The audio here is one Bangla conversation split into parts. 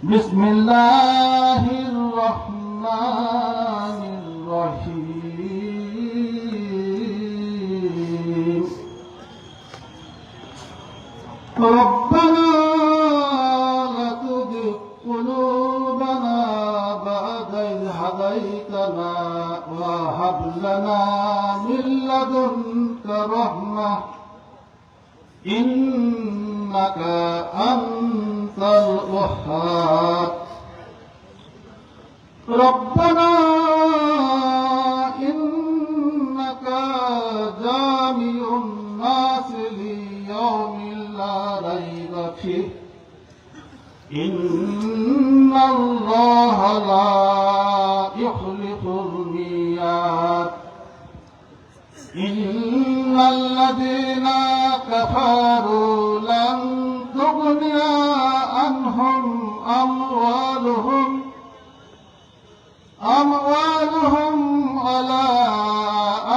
بسم الله الرحمن الرحيم ربنا لا تزغ قلوبنا بعد إذ هديتنا وهب لنا من لدنك رحمة إنك أنت الوهاب ربنا إنك جامع الناس ليوم لا ريب فيه إن الله لا يخلف الميعاد إن الذين كفروا لن تغني عنهم أموالهم ولا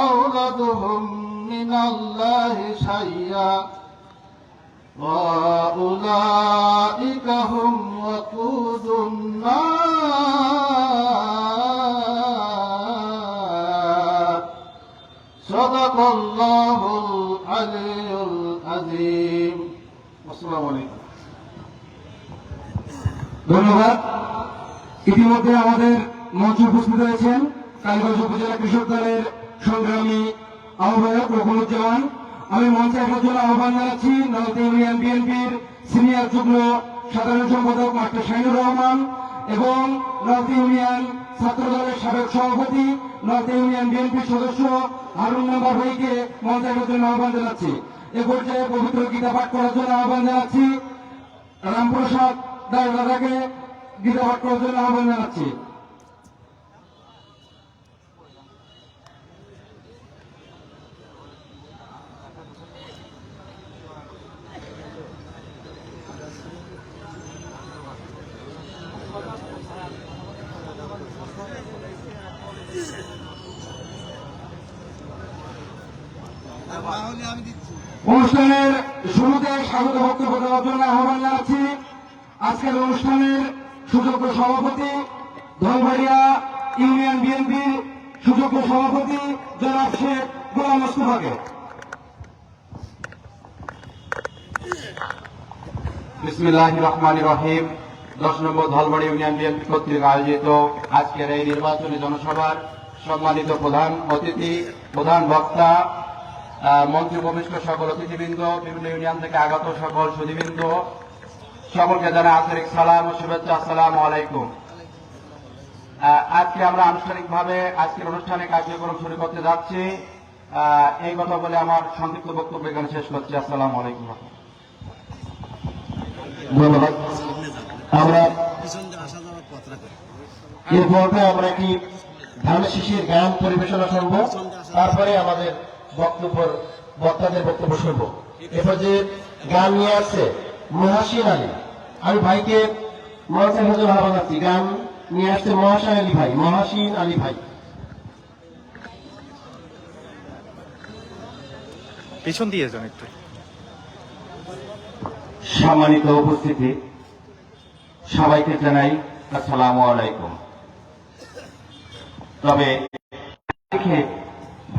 أولادهم من الله شيئا وأولئك هم وقود النار صدق الله العلي العظيم السلام عليكم ধন্যবাদ। ইতিমধ্যে আমাদের মঞ্চে উপস্থিত হয়েছেন কালীগঞ্জ উপজেলা কৃষক দলের সংগ্রামী আহ্বায়ক রকুনুজ্জামান। আমি মঞ্চে আসার জন্য আহ্বান জানাচ্ছি নলতা ইউনিয়ন বিএনপির সিনিয়র যুগ্ম সাধারণ সম্পাদক মাস্টার শাহিনুর রহমান এবং নলতা ইউনিয়ন ছাত্র দলের সাবেক সভাপতি নলতা ইউনিয়ন বিএনপির সদস্য হারুন মেম্বার ভাইকে মঞ্চে আসার জন্য আহ্বান জানাচ্ছি। এ পর্যায়ে পবিত্র গীতা পাঠ করার জন্য আহ্বান জানাচ্ছি রামপ্রসাদ দাদাকে গীতা পাঠ করার জন্য আহ্বান জানাচ্ছি। অনুষ্ঠানের শুরুতে স্বাগত বক্তব্য দেওয়ার জন্য আহ্বান জানাচ্ছি আজকের অনুষ্ঠানের সুযোগ্য সভাপতি ধলবাড়িয়া ইউনিয়ন বিএনপির সুযোগ্য সভাপতি জনাব শেখ গোলাম মোস্তফাকে। বিসমিল্লাহির রহমানির রহিম। 10 নম্বর ধলবাড়ি ইউনিয়ন বিএনপি কর্তৃক আয়োজিত আজকের এই নির্বাচনী জনসভার সম্মানিত প্রধান অতিথি, প্রধান বক্তা, মন্ত্রী উপবিষ্ট সকল অতিথিবৃন্দ, বিভিন্ন ইউনিয়ন থেকে আগত সকল সুধীবৃন্দ, সকলকে জানাই আন্তরিক সালাম ও শুভেচ্ছা। আসসালামু আলাইকুম। আজকে আমরা আনুষ্ঠানিকভাবে আজকের অনুষ্ঠানে কার্যক্রম শুরু করতে যাচ্ছি। এই কথা বলে আমার সংক্ষিপ্ত বক্তব্য এখানে শেষ করছি। আসসালামু আলাইকুম। ধন্যবাদ। আমরা এর পর্বে আমরা একটি ধানের শীষের গান পরিবেশনা শুনব, তারপরে আমাদের বক্তাদের বক্তব্য শুনব। এরপর যে গান নিয়ে আসছে মহাসিন আলী, আমি ভাইকে মঞ্চে হাজির আহ্বান জানাচ্ছি। গান নিয়ে আসছে মহাসিন আলী ভাই। পিছন দিয়ে যান একটু। সম্মানিত উপস্থিতি, সবাইকে জানাই আসসালামু আলাইকুম। তবে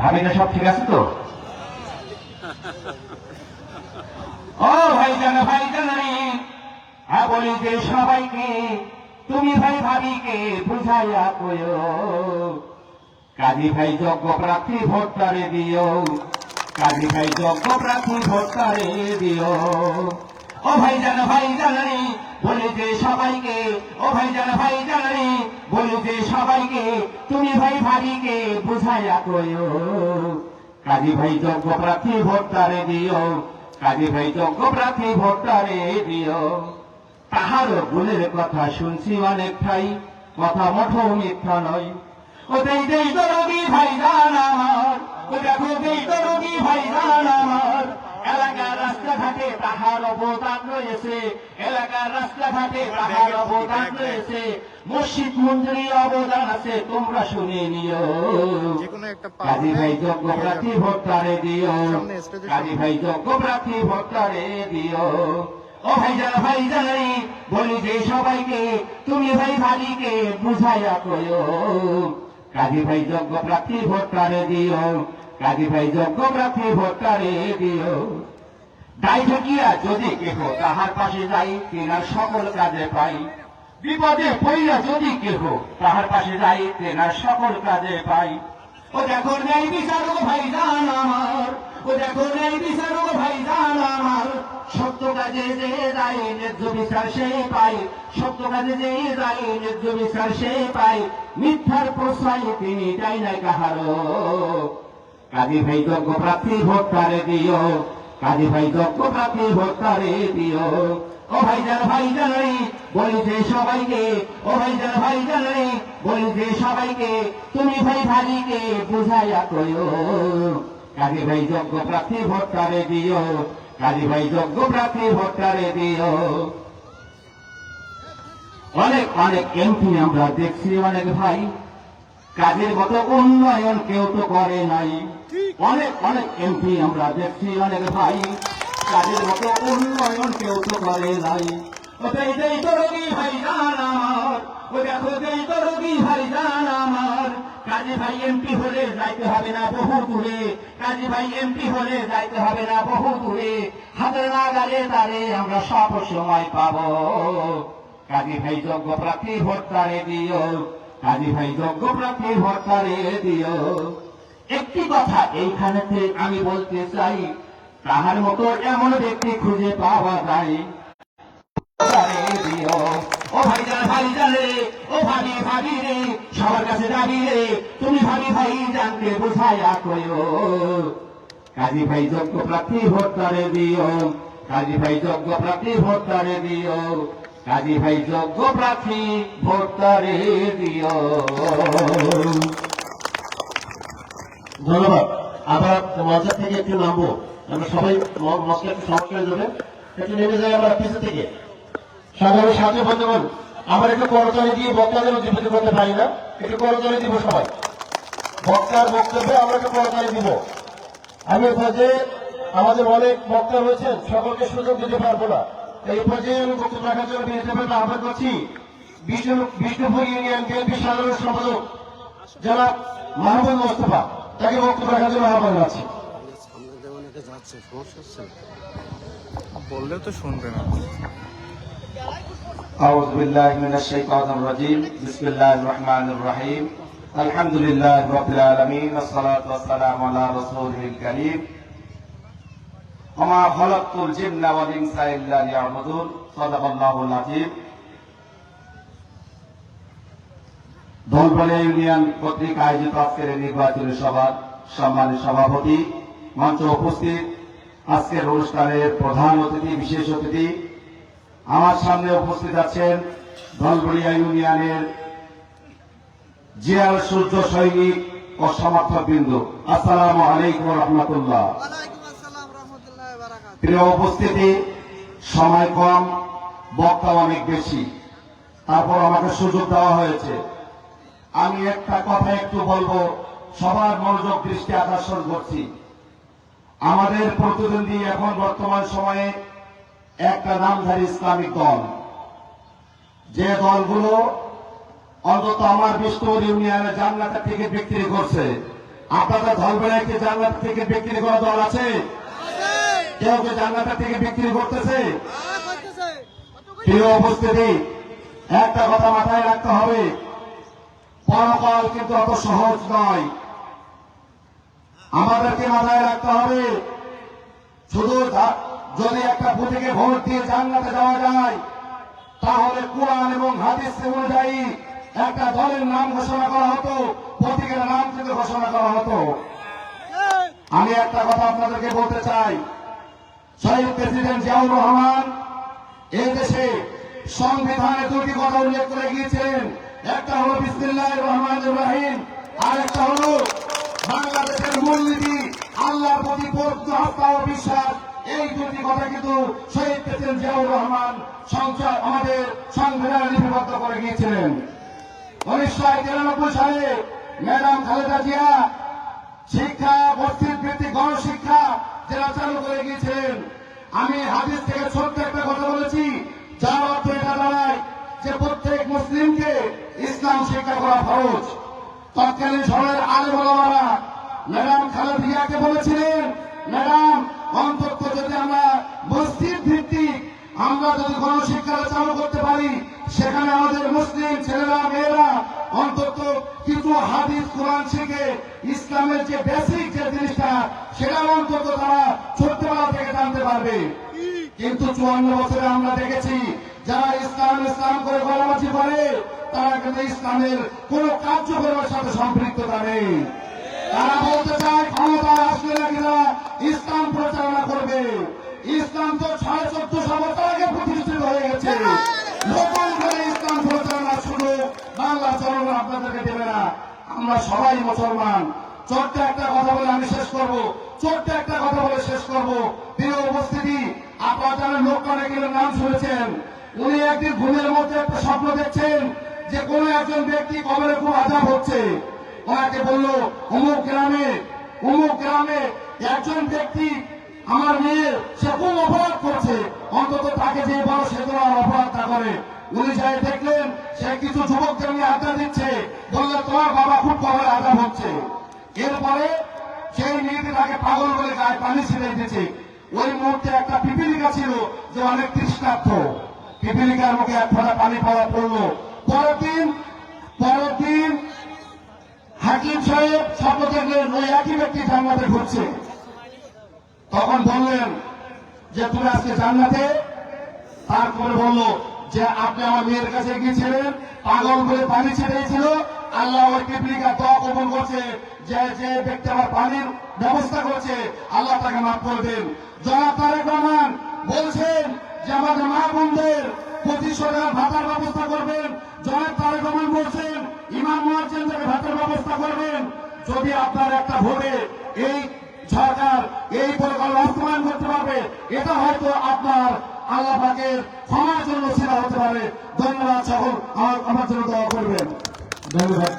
ভাবিনা সব ঠিক আছে তো? ও ভাইজান রে, হ্যাঁ বলি যে সবাইকে তুমি ভাই ভাবিকে বুঝাইয়া কয়ো, কাজী ভাই যোগ্য প্রার্থী ভোটটারে দিও, কাজী ভাই যোগ্য প্রার্থী ভোটটারে দিও। ও ভাইজান রে, বলি যে সবাইকে, ও ভাইজান রে, বলি যে সবাইকে তুমি ভাই ভাবিকে বুঝাইয়া কয়ো, কাজী ভাই যোগ্য প্রার্থী ভোটটারে দিও, কাজী ভাই যোগ্য প্রার্থী ভোটটারে দিও। তাহারও ভুলের কথা শুনছি অনেক ঠাই, কথা মঠো মিথ্যা নয়। ও দেই দরদি ভাইজান আমার, ও দেখো দেই দরদি ভাইজান আমার, এলাকার রাস্তাঘাটে তাহার অবদান রয়েছে, এলাকার রাস্তাঘাটে তাহার অবদান রয়েছে, মসজিদ মন্দিরের অবদান আছে, তোমরা শুনে নিও। কাজী ভাই যোগ্য প্রার্থী ভোটটারে দিও, কাজী ভাই যোগ্য প্রার্থী ভোটটারে দিও। ও ভাইজান ভাইজানারি বলি যে সবাইকে তুমি ভাই ভাবিকে বুঝাইয়া কইও কাজী ভাই যোগ্য প্রার্থী ভোটটারে দিও কাজী ভাই যোগ্য প্রার্থী ভোটটারে দিও গাই ঢুকিয়া যদি কেহ তাহার পাশে যাই তেনার সকল কাজে পাই বিপদে পড়িয়া যদি কেহ তাহার পাশে যাই তেনার সকল কাজে পাই ও দেখো নেই বিচারক ভাইজান আমার ও দেখো নেই বিচারক ভাইজান আমার সত্য কাজে যে যায় ন্যায্য বিচার সে পাই সত্য কাজে যে যায় ন্যায্য বিচার সে পাই মিথ্যার প্রশ্রয় তিনি দেয় নাই কাহারো কাজী ভাই যোগ্য প্রার্থী ভোটটারে দিও কাজী ভাই যোগ্য প্রার্থী ভোটটারে দিও ও ভাইজান ভাইজানারি বলি যে সবাইকে ও ভাইজান ভাইজানারি বলি যে সবাইকে তুমি ভাই ভাবিকে বুঝাইয়া কইও কাজী ভাই যোগ্য প্রার্থী ভোটটারে দিও কাজী ভাই যোগ্য প্রার্থী ভোটটারে দিও অনেক অনেক এমপি আমরা দেখছি অনেক ভাই কাজের মতো উন্নয়ন কেউ তো করে নাই অনেক অনেক এমপি আমরা দেখছি অনেক ভাই কাজের মতো উন্নয়ন কেউ তো করে নাই ওই তো রোগী ভাই জান আমার ও দেখো যেই তো রোগী ভাই জান আমার কাজী ভাই এমপি হলে যাইতে হবে না বহু দূরে কাজী ভাই এমপি হলে যাইতে হবে না বহু দূরে হাতের নাগালে তারে আমরা সব সময় পাবো কাজী ভাই যোগ্য প্রার্থী ভোটটারে দিও কাজী ভাই যোগ্য প্রার্থী ভোটটারে দিও একটি কথা এইখানেতে আমি বলতে চাই তাহার মতো এমন ব্যক্তি খুঁজে পাওয়া যায় দিও ও ভাইজান ভাইজান রে ও ভাবি ভাবি রে সবার কাছে দাবি রে তুমি ভাবি ভাই জানতে বুঝাইয়া কইও কাজী ভাই যোগ্য প্রার্থী ভোটটারে দিও কাজী ভাই যোগ্য প্রার্থী ভোটটারে দিও কাজী ভাই যোগ্য প্রার্থী ভোটটারে দিও ধন্যবাদ। আবার মঞ্চের থেকে একটু নামবো, আমরা সবাই মঞ্চটা একটু সহজ করে দেবে, একটু নেমে যাই আমরা পিছন থেকে। সাধারণ সাথে বন্ধুগণ, আমার একটু করতালি দিয়ে বক্তাদের উদ্দীপিত করতে পারি না, একটু করতালি দিব সবাই। বক্তার বক্তব্যে আমরা একটু করতালি দিব। আমি যে আমাদের অনেক বক্তা রয়েছেন, সকলকে সুযোগ দিতে পারবো না, এই পর্যায়ে আমি বক্তব্য রাখার জন্য বিএনপি আহ্বান করছি বিষ্ণুপুর ইউনিয়ন বিএনপি সাধারণ সম্পাদক জনাব মাহবুব মোস্তফা, তাকে বক্তব্য রাখার জন্য আহ্বান জানাচ্ছি। বললেও তো শুনবে না। أعوذ بالله من الشيطان الرجيم بسم الله الرحمن الرحيم الحمد لله رب العالمين والصلاة والسلام على رسوله الكريم وما خلقت الجن والإنس إلا ليعبدون صدق الله العظيم ধলবলে ইউনিয়ন কর্তৃক আয়োজিত আজকের নির্বাচনী সভার সম্মানিত সভাপতি, মঞ্চে উপস্থিত আজকের অনুষ্ঠানের প্রধান অতিথি, বিশেষ অতিথি, আমার সামনে উপস্থিত আছেন ধলবলিয়া ইউনিয়নের জিয়াল সূর্য সৈনিক ও সমর্থক বৃন্দ। আসসালামু আলাইকুম রহমতুল্লাহ। প্রিয় উপস্থিতি, সময় কম, বক্তা অনেক বেশি, তারপর আমাকে সুযোগ দেওয়া হয়েছে। আমি একটা কথা একটু বলবো, সবার মনোযোগ দৃষ্টি আকর্ষণ করছি। আমাদের প্রতিদ্বন্দ্বী এখন বর্তমান সময়ে একটা নামধারী ইসলামিক দল, যে দলগুলো অন্তত আমার বিষ্ণুপুর ইউনিয়নের জান্নাতের থেকে বিক্রি করছে। আপনাদের ধলবেলায় কি জান্নাতের থেকে বিক্রি করা দল আছে? কেউ কি জান্নাতের থেকে বিক্রি করতেছে? প্রিয় উপস্থিতি, একটা কথা মাথায় রাখতে হবে, পরকাল কিন্তু অত সহজ নয়। আমাদেরকে মাথায় রাখতে হবে, শুধু যদি একটা বুথে ভোট দিয়ে জান্নাতে যাওয়া যায়, তাহলে কোরআন এবং হাদিস অনুযায়ী একটা দলের নাম ঘোষণা করা হতো, প্রতীকের নাম কিন্তু ঘোষণা করা হতো। আমি একটা কথা আপনাদেরকে বলতে চাই, শহীদ প্রেসিডেন্ট জিয়াউর রহমান এই দেশে সংবিধানে দুটি কথা উল্লেখ করে গিয়েছিলেন, একটা হলো বিসমিল্লাহির রহমানির রহিম, আর একটা হলো বাংলাদেশের মূলনীতি আল্লাহর প্রতি পূর্ণ আস্থা ও বিশ্বাস। এই দুটি কথা কিন্তু শহীদ প্রেসিডেন্ট জিয়াউর রহমান আমাদের সংবিধানে লিপিবদ্ধ করে গিয়েছিলেন। 1993 সালে ম্যাডাম খালেদা জিয়া শিক্ষা, বস্তির ভিত্তিক গণশিক্ষা যারা চালু করে গিয়েছিলেন, আমি হাদিস থেকে ছোট্ট একটা কথা বলেছি, যার অর্থ এটা দাঁড়ায় যে প্রত্যেক মুসলিমকে ইসলাম শিক্ষা করা ফরজ। তৎকালীন সময়ের আলেম ওলামারা ম্যাডাম খালেদিয়াকে বলেছিলেন, ম্যাডাম অন্তত যদি আমরা মসজিদ ভিত্তিক আমরা যদি গণশিক্ষাটা চালু করতে পারি, সেখানে আমাদের মুসলিম ছেলেরা মেয়েরা অন্তত কিছু হাদিস কোরআন শিখে ইসলামের যে বেসিক যে জিনিসটা সেটা অন্তত তারা ছোট্টবেলা থেকে জানতে পারবে। কিন্তু 54 বছরে আমরা দেখেছি যারা ইসলাম ইসলাম করে গলাবাজি করে তারা কিন্তু ইসলামের কোন কার্যক্রমের সাথে সম্পৃক্ততা নেই। তারা বলতে চায় ক্ষমতা আসলে নাকি তারা ইসলাম প্রচারণা করবে। ইসলাম তো 1450 বছর আগে প্রতিষ্ঠিত হয়ে গেছে, নতুন করে ইসলাম প্রচারণা শুরু বাংলা চলন আপনাদেরকে দেবে না। আমরা সবাই মুসলমান। ছোট্ট একটা কথা বলে আমি শেষ করব, ছোট্ট একটা কথা বলে শেষ করব। প্রিয় উপস্থিতি, আপনারা যারা লোকমানের নাম শুনেছেন, উনি একদিন ঘুমের মধ্যে একটা স্বপ্ন দেখছেন যে কোন একজন ব্যক্তি কবরে খুব আযাব হচ্ছে। ওনাকে বললো অমুক গ্রামে একজন ব্যক্তি আমার মেয়ে সে খুব অপরাধ করছে, অন্তত তাকে যে বড় সে তো আর অপরাধ না করে। উনি যাই দেখলেন সে কিছু যুবকদের নিয়ে আড্ডা দিচ্ছে, বললে তোমার বাবা খুব কবরে আযাব হচ্ছে। এরপরে সেই মেয়েটি তাকে পাগল বলে গায়ে পানি ছিটিয়ে দিয়েছে। ওই মুহূর্তে একটা পিপিলিকা ছিল যে অনেক তৃষ্ণার্থ, পিপিলিকার মুখে এক ফোঁটা পানি পাওয়া পড়লো। পরের দিন হাকিম সাহেব স্বপ্ন দেখলেন ওই একই ব্যক্তি জান্নাতে ঘুরছে। তখন বললেন যে তুমি আজকে জান্নাতে? তারপরে বলল যে আপনি আমার মেয়ের কাছে গিয়েছিলেন, পাগল বলে পানি ছেড়েছিল, আল্লাহ ওই পিপিলিকা দোয়া কবুল করছে যে যে ব্যক্তি আমার পানির ব্যবস্থা করেছে আল্লাহ তাকে মাফ করে দেন। জনাব তারেক রহমান বলছেন যে আমাদের মা বোনদের 2500 টাকা ভাতার ব্যবস্থা করবেন। জনাব তারেক রহমান বলছেন ইমাম মুয়াজ্জিনদের ভাতার ব্যবস্থা করবেন। যদি আপনার একটা ভোটে এই সরকার এই পরিকল্পনা বাস্তবায়ন করতে পারবে, এটা হয়তো আপনার আল্লাহ পাকের ক্ষমার জন্য সেরা হতে পারে। ধন্যবাদ। সকল আমার জন্য দোয়া করবেন। ধন্যবাদ।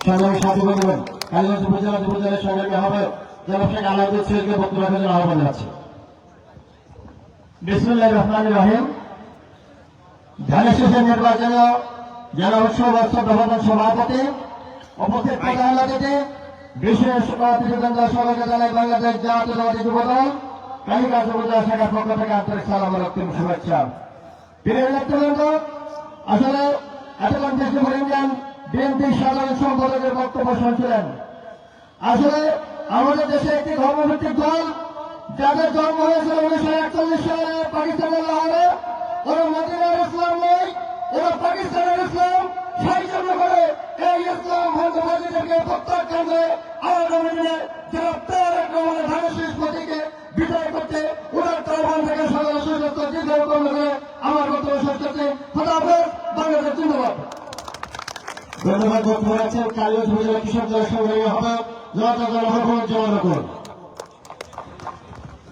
সংগ্রামী সাথী বন্ধুগণ, কালীগঞ্জ উপজেলা যুবদলের সংগ্রামী আহ্বায়ক জনাব শেখ আলাউদ্দিন সৈয়দকে বক্তব্য রাখার জন্য আহ্বান জানাচ্ছি। বিসমিল্লাহির রহমানির রহিম। ধানের শীষের নির্বাচনে জেলা উৎসব প্রধান সভাপতি উপস্থিত প্রধান অতিথি বিশেষ অতিথিবৃন্দ সকলকে জানাই বাংলাদেশ জাতীয়তাবাদী যুবদল কালীগঞ্জ উপজেলা শাখার পক্ষ থেকে আন্তরিক সালাম ও রক্তিম শুভেচ্ছা। প্রিয় নেতৃবৃন্দ, আসলে এতক্ষণ বিষ্ণুপুর ইউনিয়ন বিএনপি সাধারণ সম্পাদকের বক্তব্য শুনছিলেন। আসলে আমাদের দেশে একটি ধর্মভিত্তিক দল যাদের জন্ম হয়েছিল 1941 সালে পাকিস্তানের লাহোরে, ওরা মদিনার ইসলাম নেই, ওরা পাকিস্তানের ইসলাম। সেই জন্য করে এই ইসলাম ভঙ্গবাদীদেরকে প্রত্যাখ্যান করে আগামী দিনে যারা তারেক রহমানের ধানের শীষ প্রতীকে বিজয় করতে ওনার আহ্বান থেকে সাধারণ সুস্থ দীর্ঘ করে আমার বক্তব্য শেষ করছি। খোদাহাফেজ। বাংলাদেশ জিন্দাবাদ। ধন্যবাদ। বক্তব্য রাখছেন কালীগঞ্জ উপজেলা কৃষক দলের সংগ্রামী আহ্বায়ক জনাব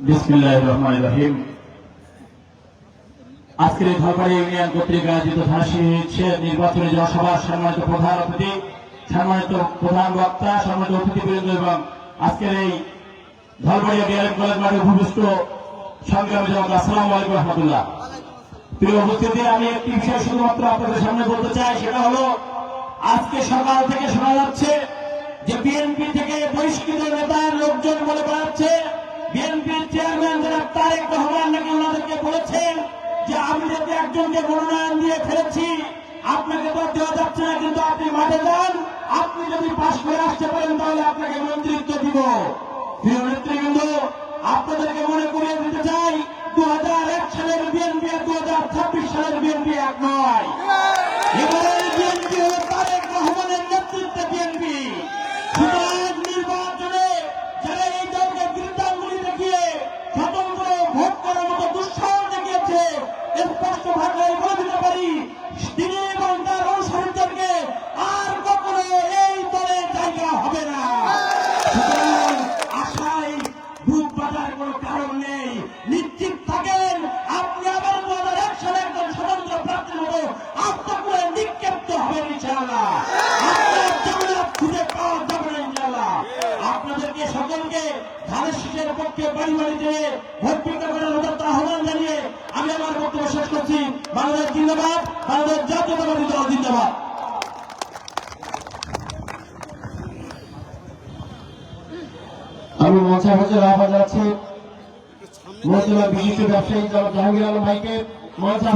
বিসমিল্লাহির রহমানির রহিম। আজকের এই ধলবাড়ি ইউনিয়ন কর্তৃক আয়োজিত ধানের নির্বাচনী জনসভা সম্মানিত প্রধান অতিথি, সম্মানিত প্রধান বক্তা, সম্মানিত অতিথিবৃন্দ এবং আজকের এই ধলবাড়িয়া ডিআরএম কলেজ মাঠে উপবিষ্ট সংগ্রামী জনতা, আসসালামু আলাইকুম রহমতুল্লাহ। প্রিয় উপস্থিতি, আমি একটি বিষয় শুধুমাত্র আপনাদের সামনে বলতে চাই, সেটা হলো আজকে সকাল থেকে শোনা যাচ্ছে যে বিএনপি থেকে বহিষ্কৃত নেতার লোকজন বলে বেড়াচ্ছে বিএনপির চেয়ারম্যান জনাব তারেক রহমান নাকি ওনাদেরকে বলেছেন যে আমি যদি একজনকে মনোনয়ন দিয়ে ফেলেছি আপনাকে তো দেওয়া যাচ্ছে না, কিন্তু আপনি মাঠে যান, আপনি যদি পাশ করে আসতে পারেন তাহলে আপনাকে মন্ত্রিত্ব দিব। প্রিয় নেতৃবৃন্দ, আপনাদেরকে মনে করিয়ে দিতে চাই 2001 সালের বিএনপি আর 2026 সালের বিএনপি এক নয়। এবারের বিএনপি হল তারেক রহমানের নেতৃত্বে বিএনপি। সুতরাং নির্বাচনে যারা এই দলকে বৃদ্ধাঙ্গুলি দেখিয়ে স্বতন্ত্র ভোট করার মতো দুঃসাহস দেখিয়েছে, স্পষ্ট ভাষায় বলে দিতে পারি তিনি এবং তার অনুসারীদেরকে আর কখনো এই দলে জায়গা হবে না। সুতরাং আশায় বুক বাঁধার কোনো কারণ নেই। নিশ্চিত থাকেন আপনি আবার 2001 সালে একজন স্বতন্ত্র প্রার্থীর মতো বাংলাদেশ জিন্দাবাদ, বাংলাদেশ জাতীয়তাবাদী দল জিন্দাবাদ। আমি মঞ্চে হাজার আহ্বান জানাচ্ছি মহকুমা বিশিষ্ট ব্যবসায়ী জনাব জাহাঙ্গীর আলম ভাইকে মঞ্চে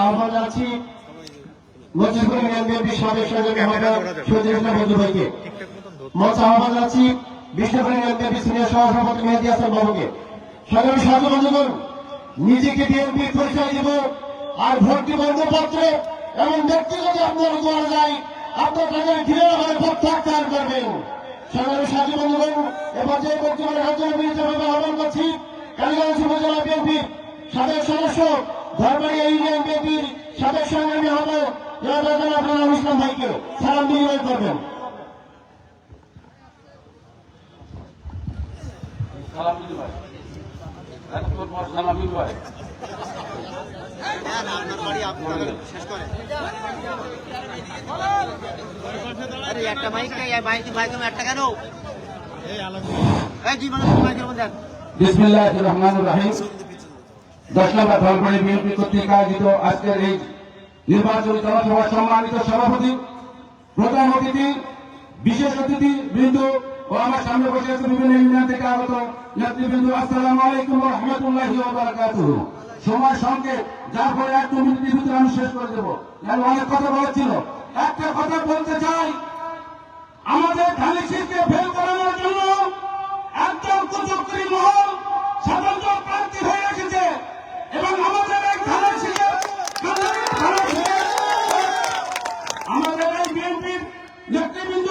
আহ্বান জানাচ্ছি মসজিদপুর ইউনিয়ন বিএনপির সাবেক সংগ্রামী আহ্বায়ক শহীদুল ইসলাম বন্ধু ভাইকে মঞ্চে আহ্বান জানাচ্ছি বিষ্ণুপুর ইউনিয়ন বিএনপি সিনিয়র সহসভাপতি মেহেদী হাসান বাবুকে। সংগ্রামী সাথী বন্ধুগণ, নিজেকে বিএনপির পরিচয় দেব আর ভোট দিব পত্রে এমন ব্যক্তিগত আপনার করা যায় আপনার তাদের ঘিরে আমার প্রত্যাখ্যান করবেন। সংগ্রামী সাথী বন্ধুগণ, এবার যে বক্তব্য আহ্বান করছি কালীগঞ্জ উপজেলা বিএনপির সাবেক সদস্য ধর্মবাড়িয়া ইউনিয়ন বিএনপির সাবেক সংগ্রামী আহ্বায়ক জনাব ইসলাম ভাইকে সালাম বিনিময় করবেন। একটা মাইক একটা কেন বিসমিল্লাহির রহমানির রহিম। 10 নম্বর ধর্মপাড়ি বিএনপি কর্তৃক আয়োজিত আজকের এই নির্বাচনী জনসভার সম্মানিত সভাপতি, প্রধান অতিথি, বিশেষ অতিথি বৃন্দ ও আমার সামনে বসে আছে বিভিন্ন ইউনিয়ন থেকে আগত নেতৃবৃন্দ, আসসালামু আলাইকুম ওয়া রাহমাতুল্লাহি ওয়া বারাকাতুহু। সময় সঙ্গে যার ফলে 1 মিনিটের ভিতরে আমি শেষ করে দেব, আমি অনেক কথা বলেছিল। একটা কথা বলতে চাই, আমাদের ধানের ফেল করানোর জন্য একদম কুচক্রী মহল স্বতন্ত্র প্রার্থী হয়ে এসেছে এবং আমাদের এই ধানের আমাদের এই বিএনপির নেতৃবৃন্দ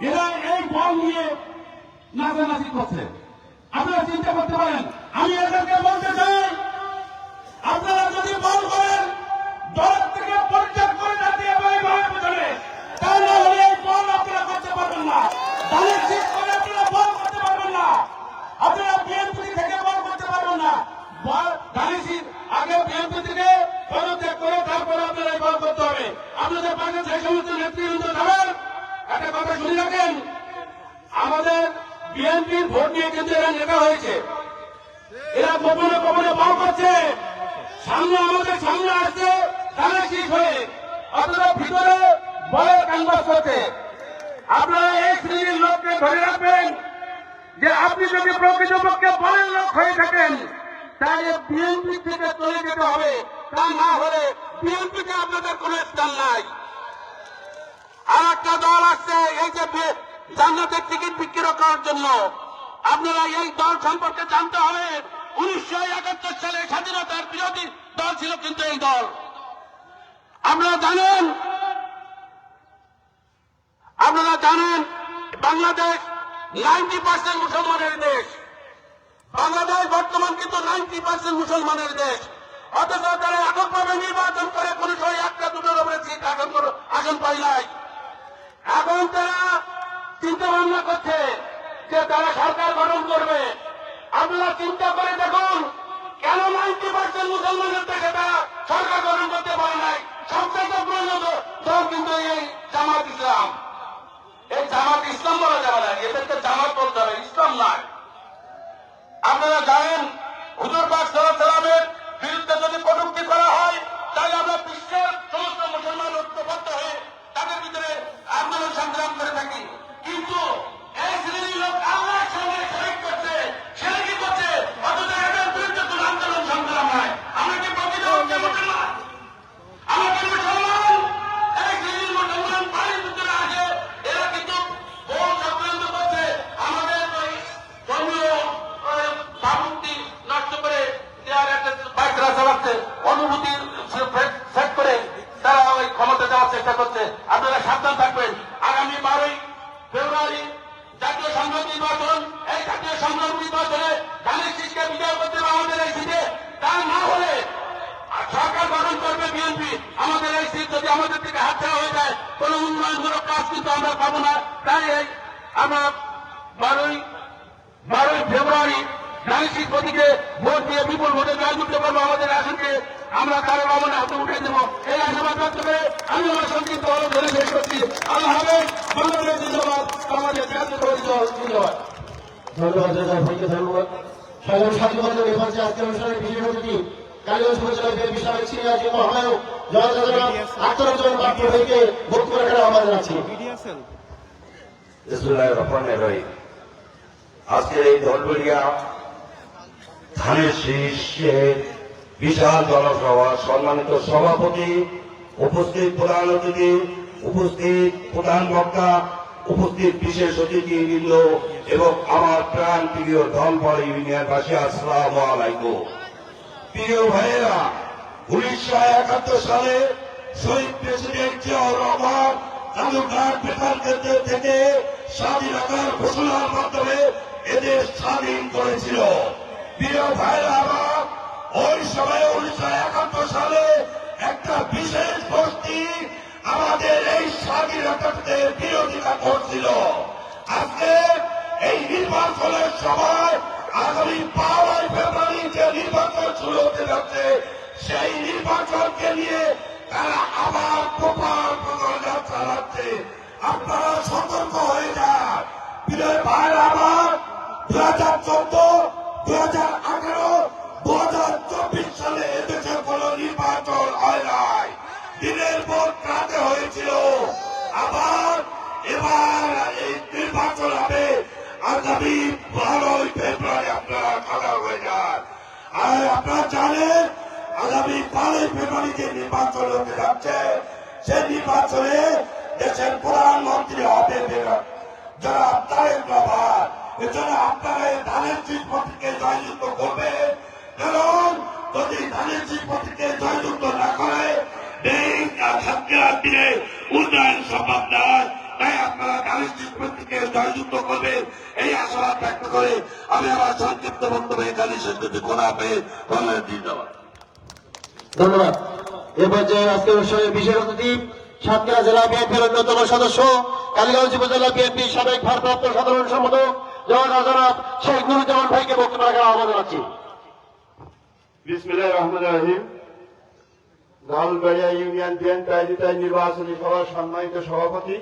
এরা এই বল নিয়ে নাচানাচি করছে। আপনারা চিন্তা করতে পারেন, আমি এদেরকে বলতে চাই, আপনারা যদি বল করেন দল থেকে পরিত্যাগ করে না দিয়ে বোঝাবে, তা না হলে এই বল আপনারা করতে পারবেন না। ধানের শীষ করে আপনারা বল করতে পারবেন না, আপনারা বিএনপি থেকে বল করতে পারবেন না। ধানের শীষ আগে বিএনপি থেকে পদত্যাগ করে তারপরে আপনারা এই বল করতে হবে। আপনাদের পাশে যে সমস্ত নেতৃবৃন্দ যাবেন, একটা কথা শুনে রাখেন, আমাদের বিএনপির ভোট নিয়ে কিন্তু এরা নেতা হয়েছে, এরা গোপনে গোপনে বল করছে, সামনে আমাদের সামনে আসছে ধানের শীষ হয়ে, আপনারা ভিতরে বলের কানভাস করছে। আপনারা এই শ্রেণীর লোককে ধরে রাখবেন যে আপনি যদি প্রকৃতপক্ষে বলের লোক হয়ে থাকেন তাহলে বিএনপি থেকে চলে যেতে হবে, তা না হলে বিএনপিতে আপনাদের কোন স্থান নাই। আর একটা দল আসছে এই যে জান্নাতের টিকিট বিক্রি করার জন্য। আপনারা এই দল সম্পর্কে জানতে হবে, 1971 সালে স্বাধীনতার বিরোধী দল ছিল কিন্তু এই দল। আপনারা জানেন বাংলাদেশ 90% মুসলমানের দেশ। বাংলাদেশ বর্তমান কিন্তু 90% মুসলমানের দেশ, অথচ তারা এককভাবে নির্বাচন করে কোন সময় 1-2 উপরে সিট আসন পাই নাই। এখন তারা চিন্তা ভাবনা করছে যে তারা সরকার গঠন করবে। আপনারা চিন্তা করে দেখুন, কেন 90% মুসলমানের দেশে তারা সরকার গঠন করতে পারে নাই। সবচেয়ে পুরনো দল কিন্তু এই জামাত ইসলাম। এই জামাত ইসলাম বলা যাবে না, এদেরকে জামাত বলতে হবে, ইসলাম নয়। আপনারা জানেন হুজুর পাক সাল্লাল্লাহু আলাইহি ওয়াসাল্লামের বিরুদ্ধে যদি কটূক্তি করা হয় তাহলে আমরা বিশ্বের সমস্ত মুসলমান ঐক্যবদ্ধ হয়ে তাদের ভিতরে আন্দোলন সংগ্রাম করে থাকি। কিন্তু এই শ্রেণীর লোক আল্লাহর সঙ্গে শরীক করছে, শিরকি করছে, অথচ এদের বিরুদ্ধে কোন আন্দোলন সংগ্রাম হয়। আমরা কি প্রকৃত মুসলমান? আমাদের মুসলমান এই শ্রেণীর মুসলমান বাড়ির ভিতরে আসে, এরা কিন্তু বহু চক্রান্ত করছে, আমাদের ওই ধর্মীয় ভাবমূর্তি নষ্ট করে দেওয়ার একটা বাইকরা চালাচ্ছে, অনুভূতি সেট করে তারা ওই ক্ষমতা দেওয়ার চেষ্টা করছে। আপনারা সাবধান থাকবেন। আগামী 12ই ফেব্রুয়ারি জাতীয় সংসদ নির্বাচন, এই জাতীয় সংসদ নির্বাচনে ধানের শীষকে বিজয় করতে হবে আমাদের এই সিটে। তা না হলে সরকার গঠন করবে বিএনপি। আমাদের এই সিট যদি আমাদের থেকে হাতছাড়া হয়ে যায়, কোন উন্নয়নমূলক কাজ কিন্তু আমরা পাবো না। তাই আমরা 12ই ফেব্রুয়ারি ধানের শীষ প্রতীকে ভোট দিয়ে বিপুল ভোটে জয়যুক্ত করবো আমাদের আসনকে। আমরা কারো বামনে হাতে উঠে দেবো, এই আশীর্বাদ ব্যক্ত করে আমি আমার সংক্ষিপ্ত ধরে শেষ করছি। আল্লাহ হাফেজ। বাংলাদেশ জিন্দাবাদ, আমাদের জাতীয়তাবাদী দল জিন্দাবাদ। ধন্যবাদ জানাই ভাইকে, ধন্যবাদ। সংগ্রামী সাথী বন্ধুগণ, এবার যে আজকের অনুষ্ঠানের বিশেষ অতিথি কালীগঞ্জ উপজেলা বিএনপি সাবেক সিনিয়র যুগ্ম আহ্বায়ক জনতা আত্মরঞ্জন পাত্র ভাইকে বক্তব্য রাখার আহ্বান জানাচ্ছি। বিসমিল্লাহির রহমানির রহিম। আজকের এই ধলবেড়িয়া ধানের শীর্ষের বিশাল জনসভা, সম্মানিত সভাপতি, উপস্থিত প্রধান অতিথি, উপস্থিত প্রধান বক্তা, উপস্থিত বিশেষ অতিথিবৃন্দ এবং আমার প্রাণ প্রিয় ধলপাড়া ইউনিয়নবাসী, আসসালামু আলাইকুম। প্রিয় ভাইয়েরা, 1971 সালে শহীদ প্রেসিডেন্ট জিয়াউর রহমান কালুঘাট বেতার কেন্দ্র থেকে স্বাধীনতার ঘোষণার মাধ্যমে এদের স্বাধীন করেছিল। প্রিয় ভাইয়েরা আমার, ওই সময় 1971 সালে একটা বিশেষ গোষ্ঠী আমাদের এই স্বাধীনতাকে বিরোধিতা করছিল। আজকে এই নির্বাচনের সময় আগামী 12 ফেব্রুয়ারি যে নির্বাচন শুরু হতে যাচ্ছে, সেই নির্বাচনকে নিয়ে তারা আবার প্রপার প্রচারণা চালাচ্ছে। আপনারা সতর্ক হয়ে যান। প্রিয় ভাইয়েরা আমার, 2014, 2018, 2024 সালে এদেশে কোন নির্বাচন হয় নাই, দিনের পর রাতে হয়েছিল। আবার এবার এই নির্বাচন হবে আগামী 12 ফেব্রুয়ারি। আপনারা সজাগ হয়ে যান। আর আপনারা জানেন আগামী 12 ফেব্রুয়ারি যে নির্বাচন হতে যাচ্ছে, সেই নির্বাচনে দেশের প্রধানমন্ত্রী হবে যারা তারেক রহমান। এজন্য আপনারা এই ধানের শীষ প্রতীকে জয়যুক্ত করবেন, কারণ যদি ধানের শীষ প্রতীকে জয়যুক্ত না করে এই সাতক্ষীরার দিনে উন্নয়ন সম্ভব নয়। তাই আপনারা ধানের শীষ প্রতীকে জয়যুক্ত করবেন, এই আশাবাদ ব্যক্ত করে আমি আমার সংক্ষিপ্ত বক্তব্য এখানে শেষ করতে করা হবে। ধন্যবাদ। ধন্যবাদ। এ পর্যায়ে আজকের অনুষ্ঠানের বিশেষ অতিথি সাতক্ষীরা জেলা বিএনপির অন্যতম সদস্য, কালীগঞ্জ উপজেলা বিএনপির সাবেক ভারপ্রাপ্ত সাধারণ সম্পাদক জনাব শেখ নুরুজ্জামান ভাইকে বক্তব্য রাখার আহ্বান জানাচ্ছি। বিসমিল্লাহির রহমানির রহিম। ধলবেড়িয়া ইউনিয়ন বিএনপি আয়োজিত নির্বাচনী সভার সম্মানিত সভাপতি,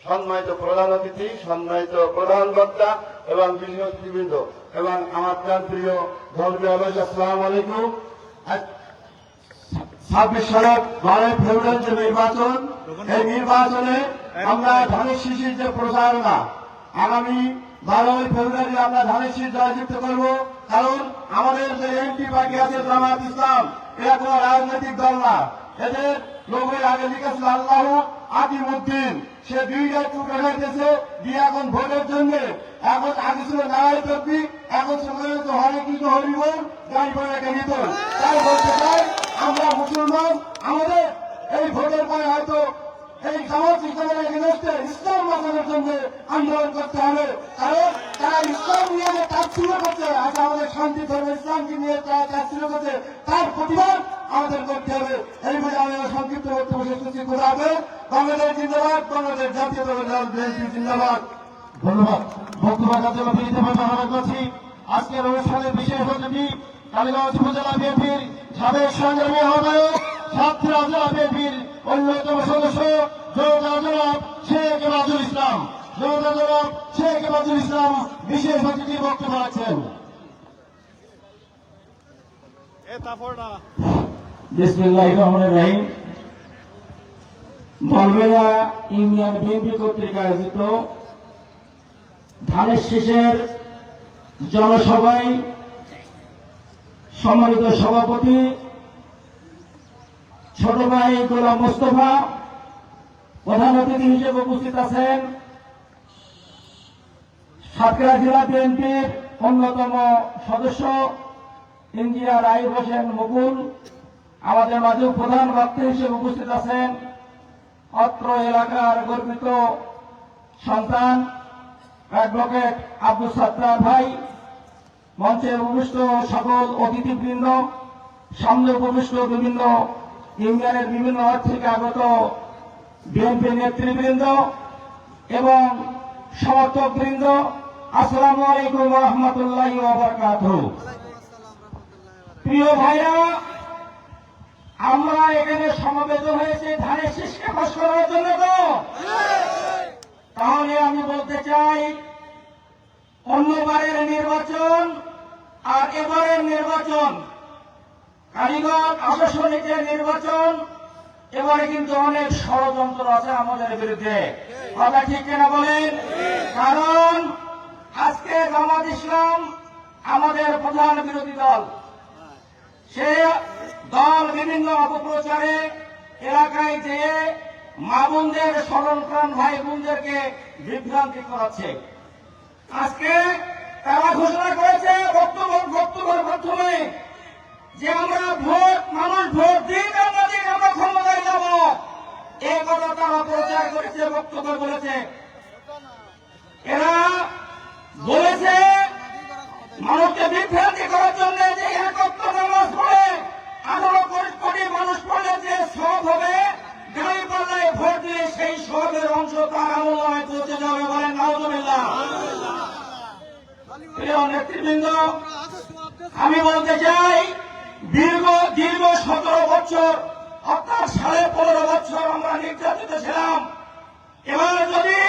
সম্মানিত প্রধান অতিথি, সম্মানিত প্রধান বক্তা এবং বিশেষ অতিথিবৃন্দ এবং আমার প্রাণ প্রিয় ধলবেড়িয়াবাসী, আসসালামু আলাইকুম। 26 সালের 12 ফেব্রুয়ারি যে নির্বাচন, এই নির্বাচনে আমরা ধানের শীষের যে প্রচারণা, আগামী 12 ফেব্রুয়ারি আমরা ধানের শীষ জয়যুক্ত করব। কারণ আমাদের যে এমপি বাকি আছে জামাত ইসলাম, এরা কোন রাজনৈতিক দল না। এদের লোকের আগে লিখেছিল আল্লাহ আকিমউদ্দিন, সে 2টা টুকরো হয়েছে দিয়ে এখন ভোটের জন্য এখন আগে ছিল নারায় তকবি, এখন সময় হরে কি হরি বল গাই বলে একটা নিত। তাই বলতে চাই আমরা মুসলমান, আমাদের এই ভোটের পরে হয়তো এই জামাত ইসলামের এগেনস্টে ইসলাম বাঁচানোর জন্য আন্দোলন করতে হবে। কারণ তারা ইসলাম নিয়ে যে তাচ্ছিল্য করছে, আজ আমাদের শান্তি ধর্ম ইসলামকে নিয়ে তারা তাচ্ছিল্য করছে, তার প্রতিবাদ আমাদের করতে হবে। এই বলে আমি আমার সংক্ষিপ্ত বক্তব্য শেষ করছি। খোদা হাফেজ। বাংলাদেশ জিন্দাবাদ, বাংলাদেশ জাতীয় দল বিএনপি জিন্দাবাদ। ধন্যবাদ। বক্তব্য রাখার জন্য বিনীতভাবে আহ্বান করছি আজকের অনুষ্ঠানের বিশেষ অতিথি, কালীগঞ্জ উপজেলা বিএনপির সাবেক সংগ্রামী আহ্বায়ক, সাতক্ষীরা জেলা বিএনপির অন্যতম সদস্য জনাব শেখ এবাদুল ইসলাম। জনাব শেখ এবাদুল ইসলাম বিশেষ অতিথি বক্তব্য রাখছেন। বিসমিল্লাহির রহমানির রহিম। ধলবেড়িয়া ইউনিয়ন বিএনপি কর্তৃক আয়োজিত ধানের শীষের জনসভায় সম্মানিত সভাপতি ছোট ভাই গোলাম মোস্তফা, প্রধান অতিথি হিসেবে উপস্থিত আছেন সাতক্ষীরা জেলা বিএনপির অন্যতম সদস্য ইঞ্জিনিয়ার আইয়ুব হোসেন মুকুল, আমাদের মাঝেও প্রধান বক্তা হিসেবে উপস্থিত আছেন অত্র এলাকার গর্বিত সন্তান অ্যাডভোকেট আব্দুল সাত্তার ভাই, মঞ্চে উপবিষ্ট সকল অতিথিবৃন্দ, সামনে উপবিষ্ট বিভিন্ন ইউনিয়নের বিভিন্ন ওয়ার্ড থেকে আগত বিএনপি নেতৃবৃন্দ এবং সমর্থকবৃন্দ, আসসালামু আলাইকুম ওয়া রাহমাতুল্লাহি ওয়া বারাকাতুহু। প্রিয় ভাইরা, আমরা এখানে সমবেত হয়েছে ধানের শীষকে ফস করার জন্য তো? তাহলে আমি বলতে চাই, অন্যবারের নির্বাচন আর এবারের নির্বাচন কালীগঞ্জ আশাসনী যে নির্বাচন, এবারে কিন্তু অনেক ষড়যন্ত্র আছে আমাদের বিরুদ্ধে। কথা ঠিক কিনা বলেন? কারণ আজকে জামাত ইসলাম আমাদের প্রধান বিরোধী দল, সে দল বিভিন্ন অপপ্রচারে এলাকায় যেয়ে মা বোনদের, সরলপ্রাণ ভাই বোনদেরকে বিভ্রান্তি করাচ্ছে। আজকে তারা ঘোষণা করেছে বক্তব্যের মাধ্যমে যে আমরা মানুষ ভোট দিন আমরা ক্ষমতায় যাব, এই কথা তারা প্রচার করেছে, বক্তব্য বলেছে। এরা বলেছে মানুষকে বিভ্রান্তি করার জন্য যে 71 নামাজ পড়ে 18 কোটি মানুষ পড়লে যে সব হবে, গাড়ি পাল্লায় ভোট দিলে সেই সবের অংশ তার আমলায় পৌঁছে যাবে। বলেন নাউজুবিল্লাহ। প্রিয় নেতৃবৃন্দ, আমি বলতে চাই দীর্ঘ 17 বছর অর্থাৎ 15.5 বছর আমরা নির্যাতিত ছিলাম। এবার যদি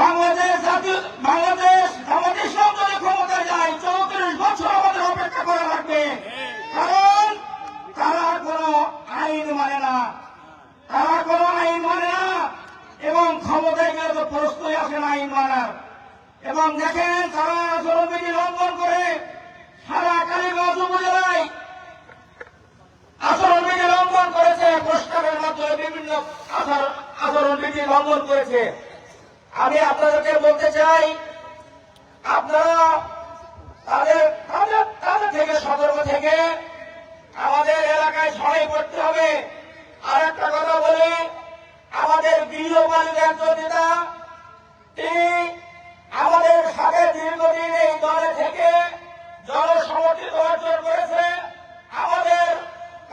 বাংলাদেশ জামাত ইসলাম যদি ক্ষমতায় যায়, 34 বছর আমাদের অপেক্ষা করা লাগবে। কারণ তারা কোনো আইন মানে না, এবং ক্ষমতায় গেলে তো প্রশ্নই আসে না আইন মানার। এবং দেখেন তারা আচরণবিধি লঙ্ঘন করে সারা কালীগঞ্জ উপজেলায় আচরণবিধি লঙ্ঘন করেছে, প্রস্তাবের মাধ্যমে বিভিন্ন আচরণবিধি লঙ্ঘন করেছে। আমি আপনাদেরকে বলতে চাই, আপনারা তাদের থেকে সতর্ক থেকে আমাদের এলাকায় ছড়াই পড়তে হবে। আর একটা কথা বলি, আমাদের গৃহপালিত একজন নেতা, তিনি আমাদের সাথে দীর্ঘদিন এই দলে থেকে জনসমর্থিত অর্জন করেছে। আমাদের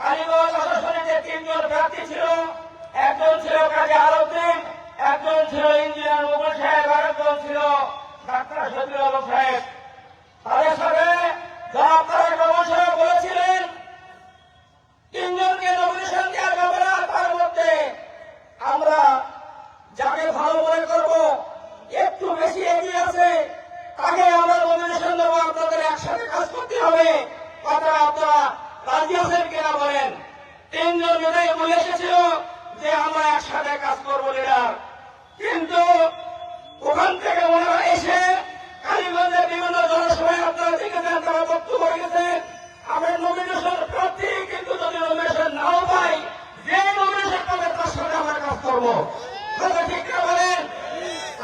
কালীগঞ্জ আশাসনে যে 3 জন প্রার্থী ছিল, একজন ছিল কাজী আলমদ্দিন, একজন ছিল ইঞ্জিনিয়ার মুকুল সাহেব, আরেকজন ছিল ডাক্তার শফিউল আলম সাহেব। তাদের সাথে জনাব তারেক রহমান সাহেব বলেছিলেন 3 জনকে নমিনেশন দেওয়া যাবে না, তার মধ্যে আমরা যাকে ভালো মনে করব, একটু বেশি এগিয়ে আছে, তাকে আমরা নমিনেশন দেবো। আপনাদের একসাথে কাজ করতে হবে। কথা আপনারা রাজি আছেন কিনা বলেন? 3 জন নেতাই বলে এসেছিল যে আমরা একসাথে কাজ করবো লিডার। কিন্তু ওখান থেকে ওনারা এসে কালীগঞ্জের বিভিন্ন জনসভায় আপনারা দেখেছেন, তারা বক্তব্য রেখেছেন আমরা নমিনেশন প্রার্থী, কিন্তু যদি নমিনেশন নাও পাই, যে নমিনেশন পাবে তার সাথে আমরা কাজ করবো। কথা ঠিক না বলেন?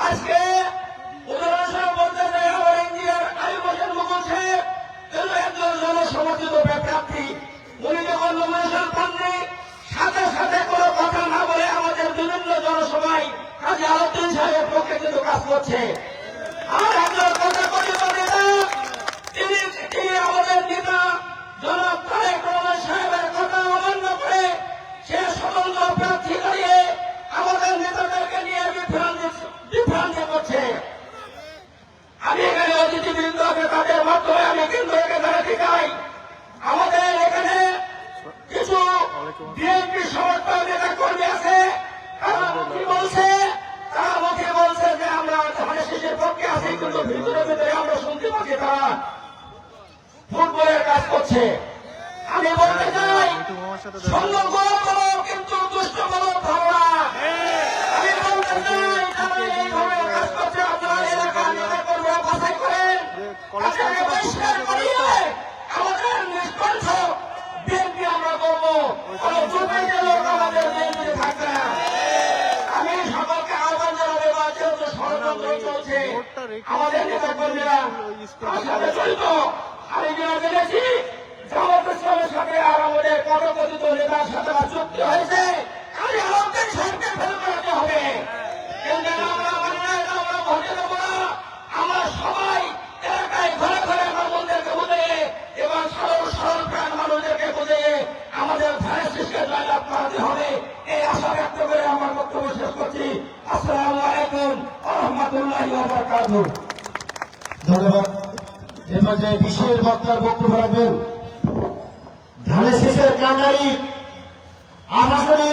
আজকে উদাহরণস্বরূপ বলতে চাই, আমার ইঞ্জিনিয়ার আলী হোসেন মুকুল সাহেব একজন জনসমর্থিত প্রার্থী। উনি যখন নমিনেশন পাননি, সাথে সাথে কোনো কথা না বলে আমাদের বিভিন্ন জনসভায় কাজী আলমদ্দিন সাহেবের পক্ষে কিন্তু কাজ করছে। আর একজন কথা কথিত নেতা, তিনি আমাদের নেতা জনাব তারেক রহমান সাহেবের কথা অমান্য করে সে স্বতন্ত্র প্রার্থী দাঁড়িয়ে আমাদের নেতাদেরকে নিয়ে বিভ্রান্তি করছে। আমি এখানে অতিথিবৃন্দ আছে, তাদের মাধ্যমে আমি কিন্তু এখানে দেখাই, আমাদের এখানে কিছু বিএনপি সমর্থক নেতা কর্মী আছে, তারা মুখে বলছে যে আমরা ধানের শীষের পক্ষে আছি, কিন্তু ভিতরে ভিতরে আমরা শুনতে পাচ্ছি তারা ফুটবলের কাজ করছে। আমি বলতে চাই, সুন্দর গরম গরম কিন্তু দুষ্ট গরম ধারণা। আমি বলতে চাই, তারা এইভাবে কাজ করছে, আপনারা এলাকার নেতা কর্মীরা বাছাই করেন, তাদেরকে বহিষ্কার করিয়ে আমাদের নিষ্কণ্ঠ বিএনপি আমরা করবো। কোনো দুর্নীতির লোক আমাদের বিএনপি থাকবে না। আমি সকলকে আহ্বান জানাবো, যেহেতু ষড়যন্ত্র চলছে, আমাদের নেতা কর্মীরা তার সাথে জড়িত। আমি যেটা জেনেছি, জামাত ইসলামের সাথে আর আমাদের পদকথিত নেতার সাথে চুক্তি হয়েছে, খালি আলমদের সাহেবকে ফেলে করাতে হবে। কিন্তু আমরা মানি না, আমরা ভোটে দেবো না। আমরা সবাই এলাকায় ঘরে ঘরে মানুষদেরকে বুঝে এবং সরল প্রাণ মানুষদেরকে বুঝে আমাদের ধানের শীষকে জয়লাভ করাতে হবে। এই আশা ব্যক্ত করে আমার বক্তব্য শেষ করছি। আসসালামু আলাইকুম ওয়া রাহমাতুল্লাহি ওয়া বারাকাতুহু। ধন্যবাদ। এবার যে বিশেষ বক্তার বক্তব্য রাখবেন ধানের শীষের কান্ডারি আশাসনী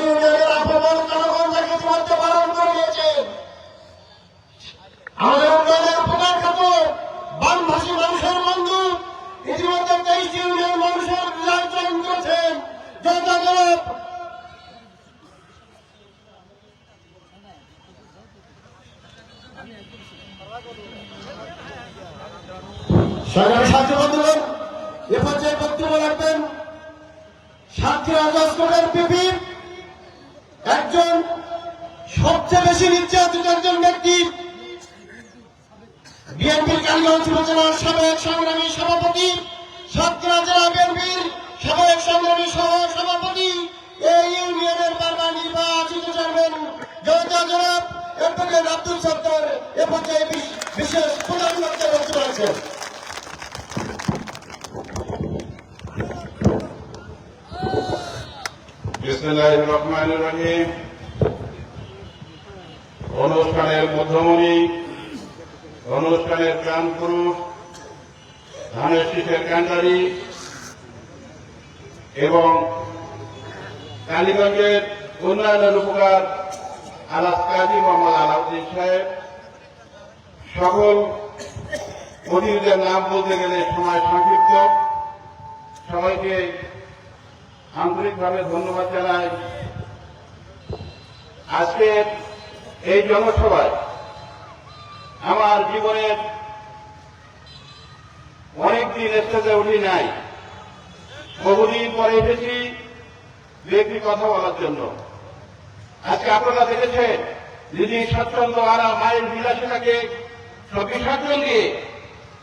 ইউনিয়নের আপন জনগণ তাকে চূড়ান্ত পালন করে দিয়েছে। আমাদের উন্নয়নের উপকার খাত বামভাষী মানুষের বন্ধু ইতিমধ্যে 23 ইউনিয়ন মানুষের নির্বাচন করেছেন জনতাদল সংগ্রামী সাথী বন্ধুগণ, এ পর্যায়ে বক্তব্য রাখবেন সাতক্ষীরা জজকোর্টের পিপি, একজন সবচেয়ে বেশি নির্যাতিত একজন ব্যক্তি, বিএনপির কালীগঞ্জ উপজেলার সাবেক সংগ্রামী সভাপতি, সাতক্ষীরা জেলা বিএনপির সাবেক সংগ্রামী সভাপতি, এই ইউনিয়নের বারবার নির্বাচিত চেয়ারম্যান জনতা জনাব অ্যাডভোকেট আব্দুল সত্তার এ পর্যায়ে বিশেষ প্রধান বক্তব্য বক্তব্য রাখছেন। বিসমিল্লাহির রহমানির রহিম। অনুষ্ঠানের মধ্যমণি, অনুষ্ঠানের প্রাণ পুরুষ, ধানের শীষের কান্ডারি এবং কালীগঞ্জের উন্নয়নের উপকার আলাস কাজী মোহাম্মদ আলাউদ্দিন সাহেব, সকল অতিথিদের নাম বলতে গেলে সময় সংক্ষিপ্ত, সবাইকে আন্তরিকভাবে ধন্যবাদ জানাই। আজকের এই জনসভায় আমার জীবনের অনেকদিন স্টেজে উঠি নাই, বহুদিন পরে এসেছি ব্যক্তি কথা বলার জন্য। আজকে আপনারা দেখেছেন যদি স্বচ্ছন্দ আরা মায়ের বিলাসিতাকে বিসর্জন দিয়ে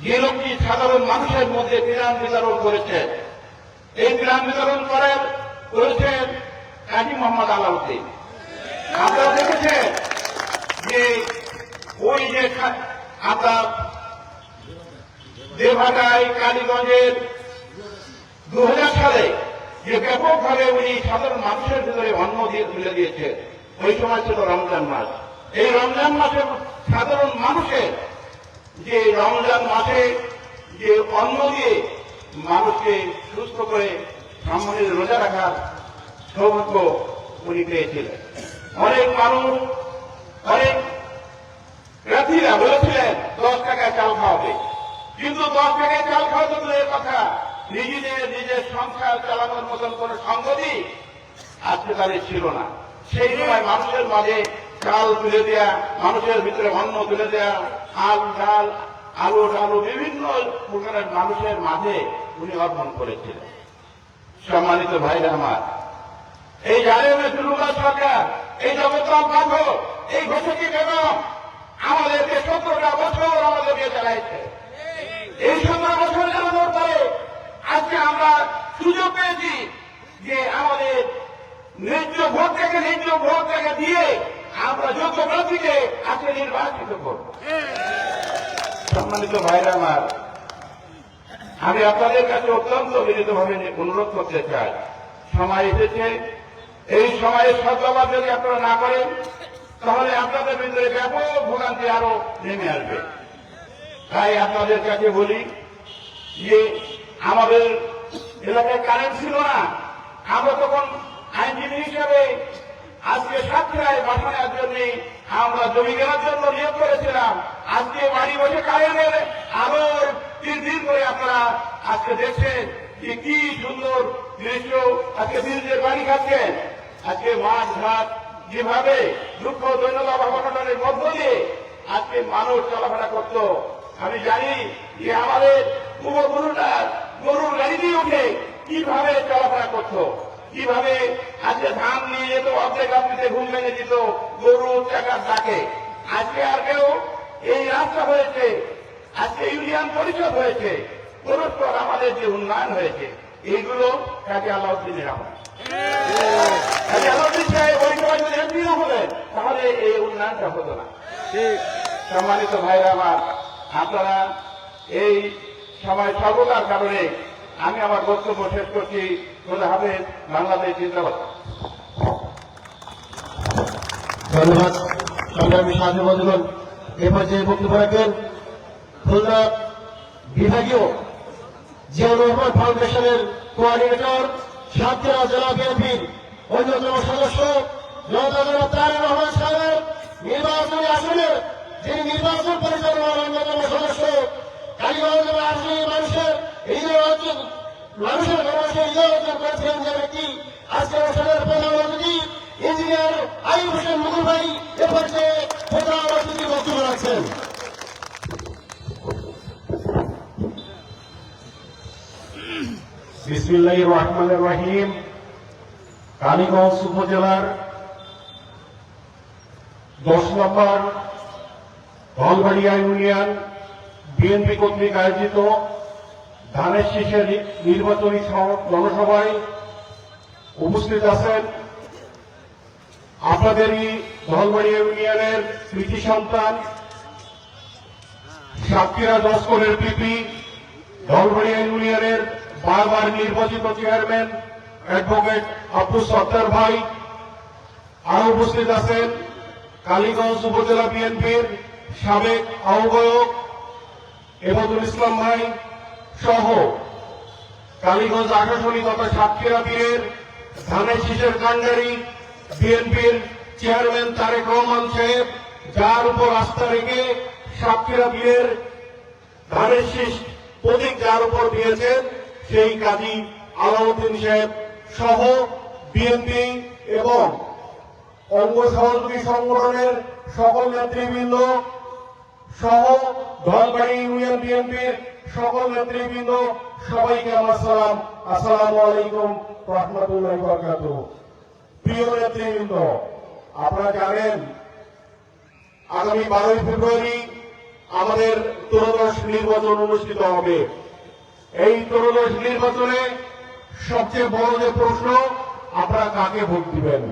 যে লোকটি সাধারণ মানুষের মধ্যে ত্রাণ বিতরণ করেছেন, এই ত্রাণ বিতরণ করেছেন কাজী মোহাম্মদ আলাউদ্দিন। আপনারা দেখেছেন যে ওই যে আমরা দেবহাটায় কালীগঞ্জের 2000 সালে যে ব্যাপকভাবে উনি সাধারণ মানুষের ভিতরে অন্ন দিয়ে তুলে দিয়েছে, ওই সময় ছিল রমজান মাস। এই রমজান মাসে সাধারণ মানুষের যে রমজান মাসে যে অন্ন দিয়ে মানুষকে সুস্থ করে সম্মানের রোজা রাখার সৌভাগ্য উনি পেয়েছিলেন। অনেক মানুষ, অনেক প্রার্থীরা বলেছিলেন 10 টাকায় চাল খাওয়াবে, কিন্তু 10 টাকায় চাল খাওয়া তো দূরের কথা, নিজের সংসার চালানোর মতন কোন সংগতি আজকে তাদের ছিল না। সেই সময় মানুষের মাঝে চাল তুলে দেয়া, মানুষের ভিতরে অন্ন তুলে দেয়া, ডাল আলু বিভিন্ন প্রকারের মানুষের মাঝে উনি অর্পণ করেছিলেন। সম্মানিত ভাইরা আমার, এই জালেমের জুলুমবাজ সরকার, এই জগদ্দল পাঠক, এই ঘোষকী বেগম আমাদেরকে 17টা বছর আমাদেরকে চালাইছে। এই 17 বছর চালানোর পরে আজকে আমরা সুযোগ পেয়েছি যে আমাদের ন্যায্য ভোটটাকে দিয়ে আমরা যোগ্য প্রার্থীকে আজকে নির্বাচিত করব। সম্মানিত ভাইরা আমার, আমি আপনাদের কাছে অত্যন্ত বিনীতভাবে অনুরোধ করতে চাই, সময় এসেছে, এই সময়ের সদ্ব্যবহার যদি আপনারা না করেন তাহলে আপনাদের ভিতরে ব্যাপক ভোগান্তি আরো নেমে আসবে। তাই আপনাদের কাছে বলি যে আমাদের এলাকায় কারেন্ট ছিল না, আমরা তখন আইনজীবী হিসেবে আজকে সাতক্ষীরায় বাসা নেওয়ার জন্য আমরা জমি কেনার জন্য নিয়োগ করেছিলাম। আজকে বাড়ি বসে কারেন্টের আলোর দিন করে আপনারা আজকে দেখছেন যে কি সুন্দর দৃশ্য, আজকে নিজের বাড়ি খাচ্ছেন। আজকে মাঠ ঘাট যেভাবে দুঃখ দৈন্যতা অভাবনের মধ্য দিয়ে আজকে মানুষ চলাফেরা করত, আমি জানি যে আমাদের পূর্বপুরুষরা গরুর গাড়ি দিয়ে উঠে কিভাবে চলাফেরা করত, কিভাবে আজকে ধান নিয়ে যেত, অর্ধেক রাত্রিতে ঘুম ভেঙে দিত গরু চাকার ডাকে। আজকে আর কেউ এই রাস্তা হয়েছে, আজকে ইউনিয়ন পরিষদ হয়েছে, পরস্পর আমাদের যে উন্নয়ন হয়েছে এইগুলো কাজী আলাউদ্দিনের আমল। কাজী আলাউদ্দিন সাহেব ওই সময় যদি এমপি না হলেন তাহলে এই উন্নয়নটা হতো না। সম্মানিত ভাইরা আমার, আপনারা এই সময় স্বল্পতার কারণে আমি আমার বক্তব্য শেষ করছি। খোদা হাফেজ, বাংলাদেশ জিন্দাবাদ। ধন্যবাদ সংগ্রামী সাথী বন্ধুগণ। এ পর্যায়ে বক্তব্য রাখবেন খুলনা বিভাগীয় জিয়াউর রহমান ফাউন্ডেশনের কোঅর্ডিনেটর, সাতক্ষীরা জেলা বিএনপির অন্যতম সদস্য জনতা জনাব তারেক রহমান সাহেব, নির্বাচনী আসনের যিনি নির্বাচন পরিচালনার অন্যতম সদস্য, কালীগঞ্জ আসনের মানুষের হৃদয় অর্জন মানুষের ভালোবাসা হৃদয় অর্জন করেছিলেন যে ব্যক্তি আজকে অনুষ্ঠানের প্রধান অতিথি ইঞ্জিনিয়ার আইয়ুব হোসেন মুকুল ভাই এ পর্যায়ে প্রধান অতিথি বক্তব্য রাখছেন। বিসমিল্লাহির রহমানির রহিম। কালীগঞ্জ উপজেলার 10 নম্বর ধলবাড়িয়া ইউনিয়ন বিএনপি কর্তৃক আয়োজিত ধানের শীষের নির্বাচনী জনসভায় উপস্থিত আছেন আপনাদেরই ধলবাড়িয়া ইউনিয়নের কৃতি সন্তান সাতক্ষীরা দশকরের পিপি ধলবাড়িয়া ইউনিয়নের বারবার নির্বাচিত চেয়ারম্যান অ্যাডভোকেট আব্দুল সত্তার ভাই। আরো উপস্থিত আছেন কালীগঞ্জ উপজেলা বিএনপির সাবেক আহ্বায়ক এবাদুল ইসলাম ভাই সহ কালীগঞ্জ আকাশনী তথা সাতক্ষীরা বীরের ধানের শীষের কাণ্ডারি বিএনপির চেয়ারম্যান তারেক রহমান সাহেব, যার উপর আস্থা রেখে সাতক্ষীরা বীরের ধানের শীষ প্রতীক যার উপর দিয়েছেন সেই কাজী আলাউদ্দিন সাহেব সহ বিএনপি এবং অঙ্গ সহযোগী সংগঠনের সকল নেতৃবৃন্দ সহ ধলবাড়ি ইউনিয়ন বিএনপির সকল নেতৃবৃন্দ সবাইকে আমার সালাম। আসসালামু আলাইকুম রহমতুল্লাহি ওয়া বারাকাতুহু। প্রিয় নেতৃবৃন্দ, আপনারা জানেন আগামী 12 ফেব্রুয়ারি আমাদের ত্রয়োদশ নির্বাচন অনুষ্ঠিত হবে। এই ত্রয়োদশ নির্বাচনে সবচেয়ে বড় যে প্রশ্ন, আপনারা কাকে ভোট দিবেন।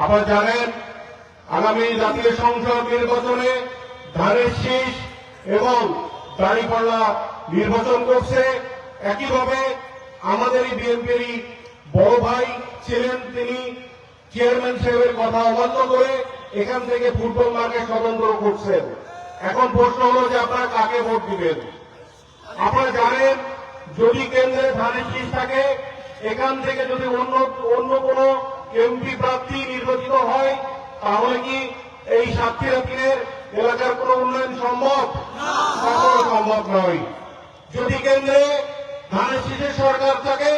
আপনারা জানেন আগামী জাতীয় সংসদ নির্বাচনে ধানের শীষ এবং দাঁড়িপাল্লা নির্বাচন করছে। একইভাবে আমাদেরই বিএনপির বড় ভাই ছিলেন, তিনি চেয়ারম্যান সাহেবের কথা অমান্য করে এখান থেকে ফুটবল মার্কে স্বতন্ত্র করছেন। এখন প্রশ্ন হলো যে আপনারা কাকে ভোট দিবেন। আপনারা জানেন যদি কেন্দ্রে ধানের শীষ থাকে, এখান থেকে যদি অন্য কোন এমপি প্রার্থী নির্বাচিত হয়, তাহলে কি এই সাতক্ষীরা তীরের এলাকার কোন উন্নয়ন সম্ভব? কখনো সম্ভব নয়। যদি কেন্দ্রে ধানের শীষের সরকার থাকে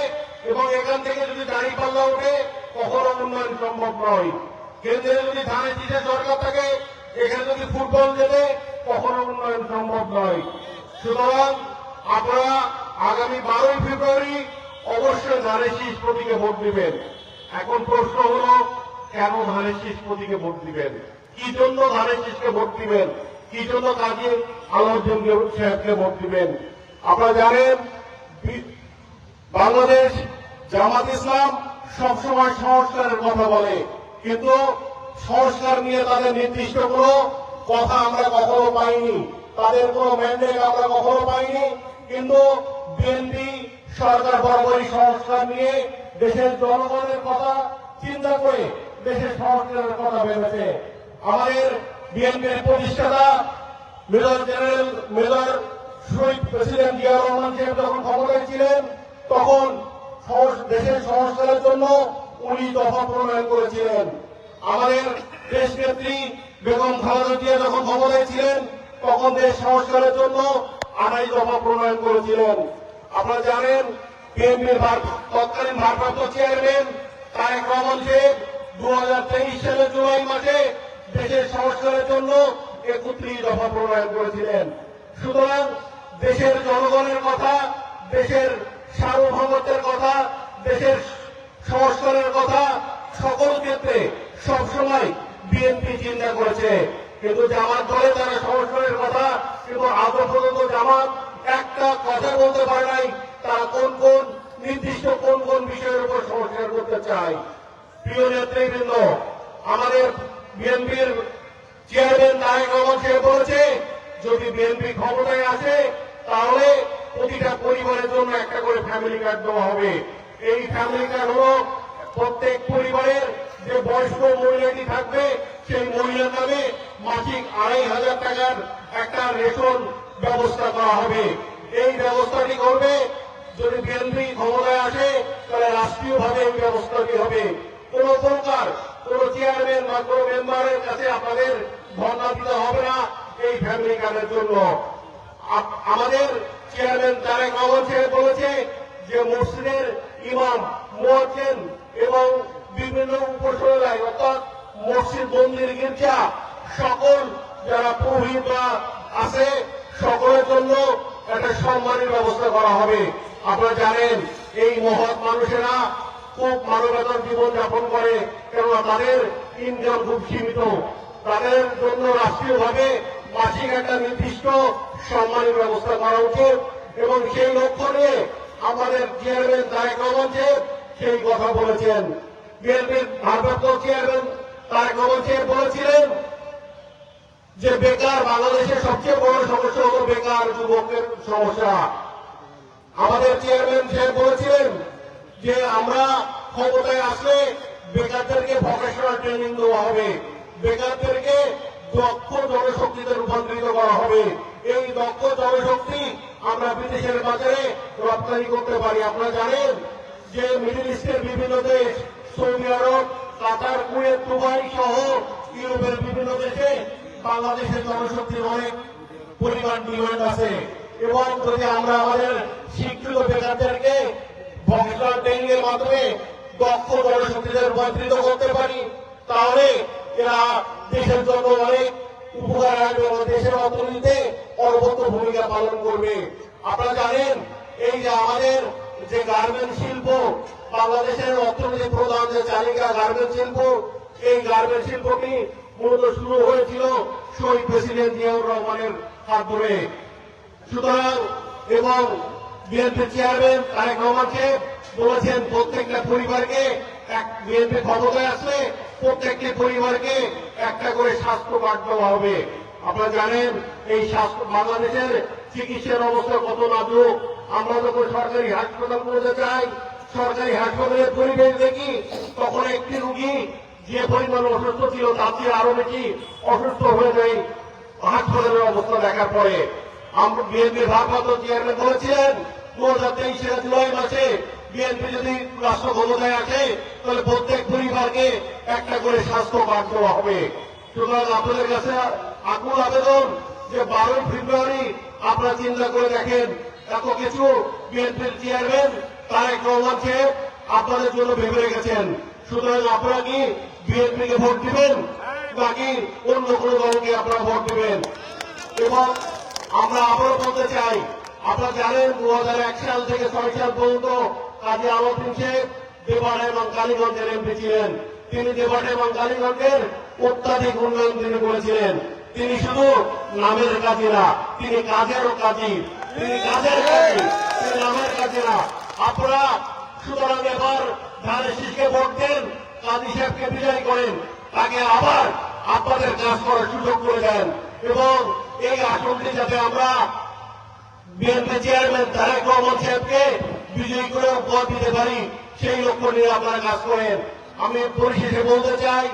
এবং এখান থেকে যদি দাঁড়িপাল্লা ওঠে, কখনো উন্নয়ন সম্ভব নয়। কেন্দ্রে যদি ধানের শীষের সরকার থাকে, এখানে যদি ফুটবল জেলে, কখনো উন্নয়ন সম্ভব নয়। সুতরাং আপনারা আগামী 12 ফেব্রুয়ারি অবশ্যই ধানের শীষ প্রতীকে ভোট দিবেন। এখন প্রশ্ন হলো, কেন ধানের শীষ প্রতীকে ভোট দিবেন? কি জন্য ধানের শীষকে ভোট দিবেন? কি জন্য কাজী আলাউদ্দিন সাহেবকে ভোট দিবেন? আপনারা জানেন বাংলাদেশ জামাত ইসলাম সবসময় সংস্কারের কথা বলে, কিন্তু সংস্কার নিয়ে তাদের নির্দিষ্ট কোনো কথা আমরা কখনো পাইনি, তাদের কোনো ম্যান্ডেট আমরা কখনো পাইনি। কিন্তু বিএনপি সরকার বরাবরই সংস্কার নিয়ে দেশের জনগণের কথা চিন্তা করে দেশের সংস্কারের কথা ভেবেছে। আমাদের বিএনপির প্রতিষ্ঠাতা মেজর শহীদ প্রেসিডেন্ট জিয়াউর রহমান সাহেব যখন ক্ষমতায় ছিলেন, তখন দেশের সংস্কারের জন্য 19 দফা প্রণয়ন করেছিলেন। আমাদের দেশ নেত্রী বেগম খালেদা জিয়া যখন ক্ষমতায় ছিলেন, তখন দেশ সংস্কারের জন্য 28 দফা প্রণয়ন করেছিলেন। আপনারা জানেন বিএনপির তৎকালীন ভারপ্রাপ্ত চেয়ারম্যান তারেক রহমান সাহেব 2023 সালের জুলাই মাসে দেশের সংস্কারের জন্য 31 দফা প্রণয়ন করেছিলেন। সুতরাং দেশের জনগণের কথা, দেশের সার্বভৌমত্বের কথা, দেশের সংস্কারের কথা সকল ক্ষেত্রে সবসময় বিএনপি চিন্তা করেছে। কিন্তু জামাত দলে তারা সংস্কারের কথা, কিন্তু আদৌ পর্যন্ত জামাত একটা কথা বলতে পারে নাই তারা নির্দিষ্ট কোন বিষয়ের উপর সংস্কার করতে চায়। প্রিয় নেতৃবৃন্দ, আমাদের বিএনপির চেয়ারম্যান তারেক রহমান সাহেব বলেছে, যদি বিএনপি ক্ষমতায় আসে তাহলে প্রতিটা পরিবারের জন্য একটা করে ফ্যামিলি কার্ড দেওয়া হবে। এই ফ্যামিলি কার্ড হলো প্রত্যেক পরিবারের যে বয়স্ক মহিলাটি থাকবে, সেই মহিলার নামে মাসিক 2500 টাকার একটা রেশন ব্যবস্থা করা হবে। এই ব্যবস্থাটি করবে যদি বিএনপি ক্ষমতায় আসে, তাহলে রাষ্ট্রীয়ভাবে এই ব্যবস্থাটি হবে। কোন প্রকার কোন চেয়ারম্যান বা কোন মেম্বারের কাছে আপনাদের ধর্ণা দিতে হবে না এই ফ্যামিলি কার্ডের জন্য। আমাদের চেয়ারম্যান তারেক রহমান সাহেব বলেছে যে মসজিদের ইমাম, মুয়াজ্জিন এবং বিভিন্ন উপসনায় অর্থাৎ মসজিদ, মন্দির, গির্জা সকল যারা পুরোহিত বা আছে সকলের জন্য একটা সম্মানের ব্যবস্থা করা হবে। আপনারা জানেন এই মহৎ মানুষেরা খুব মানবতার জীবন যাপন করে, কেননা তাদের ইনকাম খুব সীমিত। তাদের জন্য রাষ্ট্রীয়ভাবে মাসিক একটা নির্দিষ্ট সম্মানের ব্যবস্থা করা উচিত এবং সেই লক্ষ্য নিয়ে আমাদের চেয়ারম্যান তারেক রহমান সাহেব সেই কথা বলেছেন। বিএনপির ভারপ্রাপ্ত চেয়ারম্যান তারেক রহমান সাহেব বলেছিলেন যে বেকার বাংলাদেশের সবচেয়ে বড় সমস্যা হল বেকার যুবকের সমস্যা। আমাদের চেয়ারম্যান সাহেব বলেছিলেন যে আমরা ক্ষমতায় আসলে বেকারদেরকে ভোকেশনাল ট্রেনিং দেওয়া হবে, বেকারদেরকে দক্ষ জনশক্তিতে রূপান্তরিত করা হবে। এই দক্ষ জনশক্তি আমরা বিদেশের বাজারে রপ্তানি করতে পারি। আপনারা জানেন যে মিডল ইস্টের বিভিন্ন দেশ, সৌদি আরব, কাতার, কুয়েত, দুবাই সহ ইউরোপের বিভিন্ন দেশে বাংলাদেশের জনশক্তির অনেক পরিমাণ ডিমান্ড আছে এবং যদি আমরা আমাদের শিক্ষিত বেকারদেরকে ভোকেশনাল ট্রেনিং এর মাধ্যমে দক্ষ জনশক্তিতে রূপান্তরিত করতে পারি তাহলে এরা দেশের জন্য অনেক উপকার আসবে এবং দেশের অর্থনীতিতে অনবদ্য ভূমিকা পালন করবে। আপনারা জানেন এই যে আমাদের যে গার্মেন্ট শিল্প, বাংলাদেশের অর্থনীতির প্রধান যে চালিকা গার্মেন্ট শিল্প, এই গার্মেন্ট শিল্পটি মূলত শুরু হয়েছিল শহীদ প্রেসিডেন্ট জিয়াউর রহমানের হাত ধরে। সুতরাং এবং বিএনপি চেয়ারম্যান তারেক রহমান সাহেব বলেছেন প্রত্যেকটা পরিবারকে বিএনপি ক্ষমতায় আসলে প্রত্যেকটি পরিবারকে একটা করে স্বাস্থ্য কার্ড দেওয়া হবে। আপনারা জানেন এই স্বাস্থ্য বাংলাদেশের চিকিৎসার অবস্থা কত নাজুক। আমরা যখন সরকারি হাসপাতালগুলোতে যাই, সরকারি হাসপাতালের পরিবেশ দেখি, তখন একটি রুগী যে পরিমাণ অসুস্থ ছিল তার চেয়ে আরো বেশি অসুস্থ হয়ে যায় হাসপাতালের অবস্থা দেখার পরে। আমরা বিএনপির ভারপ্রাপ্ত চেয়ারম্যান বলেছিলেন 2023 জুলাই মাসে বিএনপি যদি রাষ্ট্র ক্ষমতায় আসে তাহলে প্রত্যেক পরিবারকে একটা করে স্বাস্থ্য কার্ড দেওয়া হবে। সুতরাং আপনাদের কাছে আকুল আবেদন যে 12 ফেব্রুয়ারি আপনারা চিন্তা করে দেখেন, এত কিছু বিএনপির চেয়ারম্যান তারেক রহমান সাহেব আপনাদের জন্য ভেবে রেখেছেন। সুতরাং আপনারা কি বিএনপিকে ভোট দিবেন নাকি অন্য কোনো দলকে আপনারা ভোট দিবেন? এবং আমরা আবারও বলতে চাই, আপনারা জানেন 2001 সাল থেকে 6 সাল পর্যন্ত কাজী আলাউদ্দিন শেখ দেবাড়া এবং কালীগঞ্জের এমপি ছিলেন। তিনি দেবাড়া এবং কালীগঞ্জের অত্যাধিক উন্নয়ন তিনি করেছিলেন। তিনি শুধু নামের কাজী না, তিনি কাজেরও কাজী, তিনি কাজের কাজী, তিনি নামের কাজী না। আপনারা সুতরাং এবার ধানের শীষকে ভোট দেন, কাজী সাহেবকে বিজয় করেন, তাকে আবার আপনাদের কাজ করার সুযোগ করে দেন এবং এই আসনটি যাতে আমরা বিএনপি চেয়ারম্যান তারেক রহমান সাহেবকে বিজয়ী করে উপহার দিতে পারি সেই লক্ষ্য নিয়ে আপনারা কাজ করেন। আমি পরিশেষে বলতে চাই,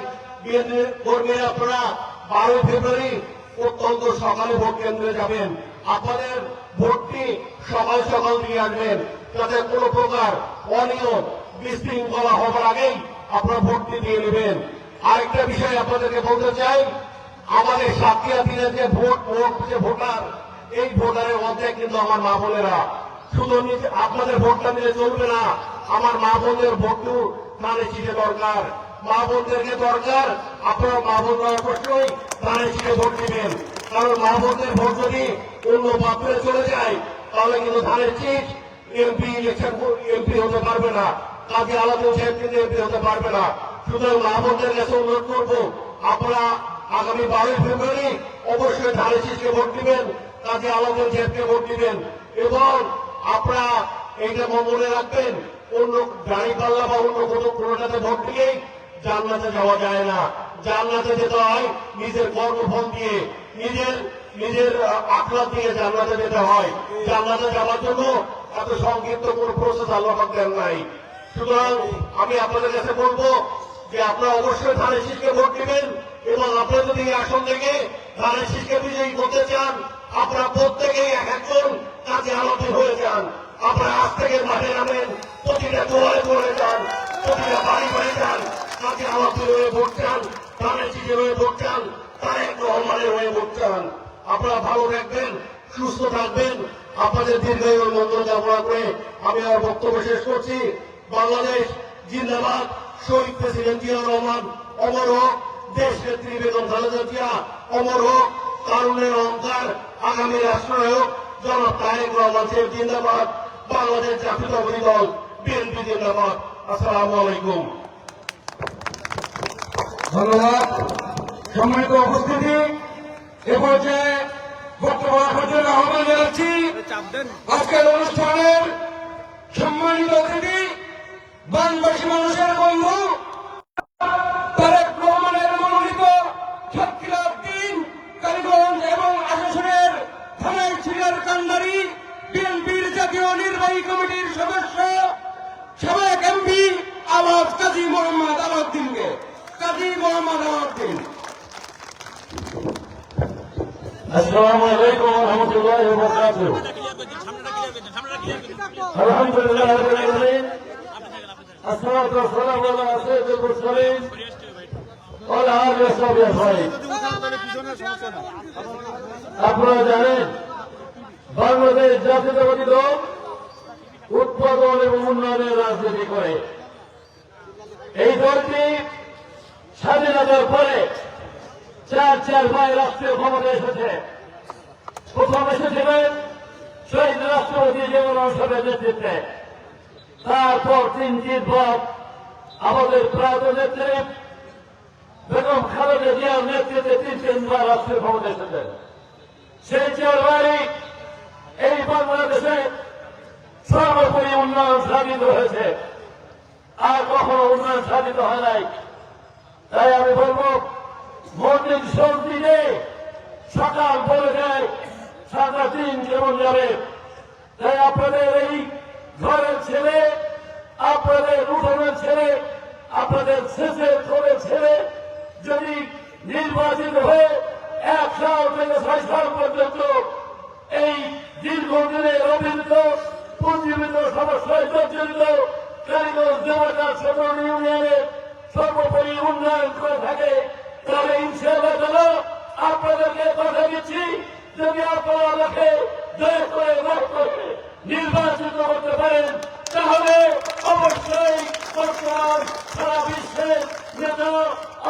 বিএনপি কর্মীরা আপনারা 12 ফেব্রুয়ারি অত্যন্ত সকালে ভোট কেন্দ্রে যাবেন। আপনাদের ভোটটি সকাল সকাল দিয়ে আসবেন যাতে কোনো প্রকার অনিয়ম বিশৃঙ্খলা হবার আগেই আপনারা ভোটটি দিয়ে নেবেন। আরেকটা বিষয় আপনাদেরকে বলতে চাই, আমাদের সাতক্ষীরা দিনের যে ভোটার, এই ভোটারের অর্ধেক কিন্তু আমার মা বোনেরা। শুধু আপনাদের ভোটটা নিলে চলবে না, আমার মা বোনদের ভোটও ধানের শীষে দরকার। মা বোনদেরকে দরকার, আপনারা মা বোনরা অবশ্যই ধানের শীষে ভোট দিবেন, কারণ মা বোনদের ভোট যদি অন্য পাত্রে চলে যায় তাহলে কিন্তু ধানের শীষ এমপি ইলেকশন এমপি হতে পারবে না, কাজী আলাউদ্দিন সাহেব কিন্তু এমপি হতে পারবে না। সুতরাং মা বোনদের কাছে অনুরোধ করবো, আপনারা আগামী 12 ফেব্রুয়ারি অবশ্যই ধানের শীষকে ভোট দিবেন, কাজী আলাউদ্দিন সাহেবকে ভোট দিবেন এবং আপনারা এইটা মনে রাখবেন, অন্য দাঁড়িপাল্লা বা অন্য কোনোটাতে ভোট দিলেই জান্নাতে যাওয়া যায় না। জান্নাতে যেতে হয় নিজের কর্মফল দিয়ে, নিজের আখলাক দিয়ে জান্নাতে যেতে হয়। জান্নাতে যাওয়ার জন্য এত সংক্ষিপ্ত কোনো প্রসেস আল্লাহ পাক দেন নাই। সুতরাং আমি আপনাদের কাছে বলবো যে আপনারা অবশ্যই ধানের শীষকে ভোট দিবেন এবং আপনারা যদি এই আসন থেকে ধানের শীষকে বিজয়ী করতে চান, আপনারা প্রত্যেকেই একজন কাজী আলাউদ্দিন হয়ে যান। আপনারা আজ থেকে মাঠে নামেন, প্রতিটা দোয়ারে করে যান, প্রতিটা বাড়ি বাড়ি যান, কাজী আলাউদ্দিন হয়ে ভোট চান, ধানের শীষের হয়ে ভোট চান, তারেক রহমানের হয়ে ভোট চান। আপনারা ভালো থাকবেন, সুস্থ থাকবেন। আপনাদের দীর্ঘায়ু মঙ্গল কামনা করে আমি আমার বক্তব্য শেষ করছি। বাংলাদেশ জিন্দাবাদ। শহীদ প্রেসিডেন্ট জিয়াউর রহমান অমর হোক। দেশ নেত্রী বেগম খালেদা জিয়া অমর হোক। কারণের অহংকার আগামী রাষ্ট্রনায়ক জনাব তারেক রহমান সাহেব জিন্দাবাদ। বাংলাদেশ জাতীয়তাবাদী দল বিএনপি জিন্দাবাদ। আসসালামু আলাইকুম। ধন্যবাদ। সম্মানিত উপস্থিতি, এ পর্যায়ে বক্তব্য রাখার জন্য আহ্বান জানাচ্ছি আজকের অনুষ্ঠানের সম্মানিত অতিথি, বানবাসী মানুষের বন্ধু, তারেক রহমানের মনোনীত সাতক্ষীরা ৩, কালীগঞ্জ এবং আসামের থানায় ছিলেন কান্ডারি বিএনপির জাতীয় নির্বাহী কমিটির সদস্য সাবেক এমপি আলাদ কাজী মোহাম্মদ আলাউদ্দিনকে। কাজী মোহাম্মদ আলাউদ্দিন। আসসালামু আলাইকুম ওয়া রাহমাতুল্লাহি ওয়া বারাকাতুহু। আলহামদুলিল্লাহ রাব্বিল আলামিন। আসসালাতু ওয়াসসালামু আলা সাইয়্যিদিল মুরসালিন ওয়া আলা আলিহি ওয়া সাহবিহি আজমাইন। আপনারা জানেন বাংলাদেশ জাতীয়তাবাদী দল উৎপাদন এবং উন্নয়নের রাজনীতি করে। এই দলটি স্বাধীনতার পরে চারবার রাষ্ট্রীয় ক্ষমতা এসেছে। প্রথম এসেছিলেন শহীদ রাষ্ট্রপতি জিয়াউর রহমান সাহেবের নেতৃত্বে। তারপর 3বার আমাদের প্রয়াত নেত্রী বেগম খালেদা জিয়ার নেতৃত্বে 3বার রাষ্ট্রীয় ক্ষমতা এসেছেন। সেই 4বারই এই বাংলাদেশে সর্বোপরি উন্নয়ন সাধিত হয়েছে। আর কখনো উন্নয়ন সাধিত হয় নাই। তাই আমি বলবো, মন্দির সন্ধিতে সকাল বলে যায় সারা দিন কেমন যাবে। তাই আপনাদের এই ঘরের ছেলে, আপনাদের উঠোনের ছেলে, আপনাদের শেষের ঘরের ছেলে যদি নির্বাচিত হয়ে 1 সাল থেকে 6 সাল পর্যন্ত এই দীর্ঘদিনের অভিনীত পুঞ্জীবিত সমস্যায় জর্জরিত কালীগঞ্জ দেবতার সদর ইউনিয়নের সর্বোপরি উন্নয়ন করে থাকে, তাহলে ইনশাআল্লাহ তাআলা আপনাদেরকে কথা দিচ্ছি, যদি আপনারা আমাকে দয়া করে ভোট করে নির্বাচিত করতে পারেন, তাহলে অবশ্যই বর্তমান সারা বিশ্বের নেতা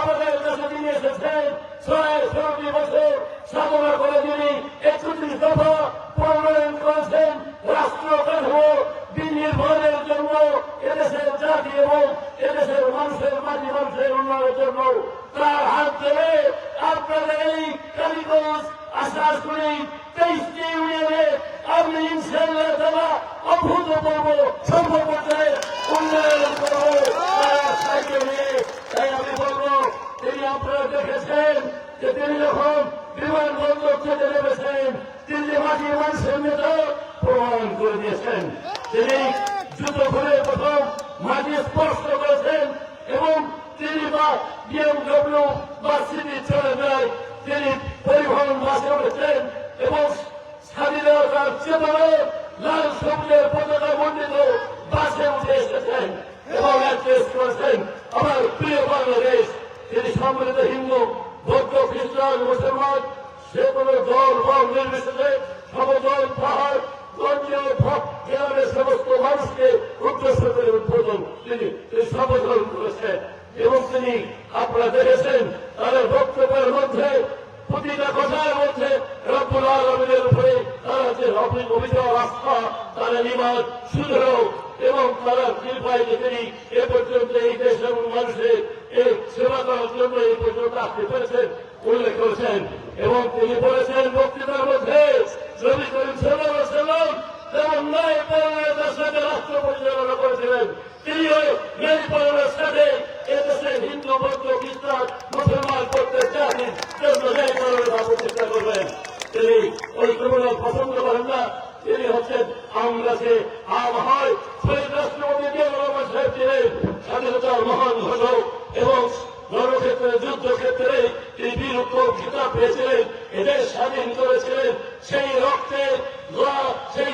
আমাদের কাছে নিয়ে এসেছেন। ৬ বছর সাধনা করে যিনি ৩১ দফা প্রণয়ন করেছেন রাষ্ট্র কাঠামো বিনির্মাণের জন্য, এদেশের জাতি এবং এদেশের মানুষের মাঝি মানুষের উন্নয়নের জন্য, তার হাত ধরে আপনাদের এই কালীগঞ্জ আশাশুনি 23টি ইউনিয়নে আপনি ইনশাআল্লাহ তাআলা অভূতপূর্ব সম্ভব পর্যায়ে উন্নয়ন করব। তাই আমি বলবো, তিনি আপনারা দেখেছেন যে তিনি যখন বিমানবন্দর থেকে নেমেছেন, তিনি মাটির মানুষের নেতা প্রমাণ করে দিয়েছেন। তিনি জুতো খুলে প্রথম মাটি স্পর্শ করেছেন এবং তিনি বিএমডব্লিউ বা সিটি চলে যায়, তিনি পরিবহন বাসে উঠেছেন এবং স্বাধীনতার চেতনায় লাল সবুজের পতাকা মণ্ডিত বাসে উঠে এসেছেন এবং অ্যাড্রেস করেছেন আমার প্রিয় বাংলাদেশ। তিনি সম্মিলিত হিন্দু, বৌদ্ধ, খ্রিস্টান, মুসলমান, সে কোনো দল বল নির্বিশেষে সমদল, পাহাড়, গ্রামের সমস্ত মানুষকে উদ্দেশ্য করে উদ্বোধন তিনি সম্বোধন করেছেন এবং তিনি আপনারা দেখেছেন তাদের বক্তব্যের মধ্যে প্রতিটা কথার মধ্যে রব্বুল আলামিনের উপরে তারা যে অভিযোগ আস্থা, তারা নিমাজ সুদৃঢ় এবং তারা কৃপায় যে তিনি এ পর্যন্ত এই দেশ এবং মানুষের এই সেবা করার জন্য এই পর্যন্ত আসতে পেরেছেন উল্লেখ করেছেন এবং তিনি বলেছেন বক্তৃতার মধ্যে নবী করিম সাল্লাল্লাহু আলাইহি ওয়াসাল্লাম যেমন ন্যায় পরায়ণতার সাথে রাষ্ট্র পরিচালনা করেছিলেন, তিনিও ন্যায় পরায়ণতার সাথে এদেশের হিন্দু, বৌদ্ধ, খ্রিস্টান, মুসলমান প্রত্যেক জাতির জন্য ন্যায় পরায়ণতা প্রতিষ্ঠা করবেন। তিনি ওই ক্রিমিনাল পছন্দ করেন না। তিনি হচ্ছেন আমরা যে হয় শহীদ রাষ্ট্রপতি জিয়াউর রহমান সাহেব ছিলেন স্বাধীনতার মহান ঘটক এবং রণক্ষেত্রে যুদ্ধক্ষেত্রে তিনি বীর উত্তম খিতাব পেয়েছিলেন, এদের স্বাধীন করেছিলেন। সেই রক্তে সেই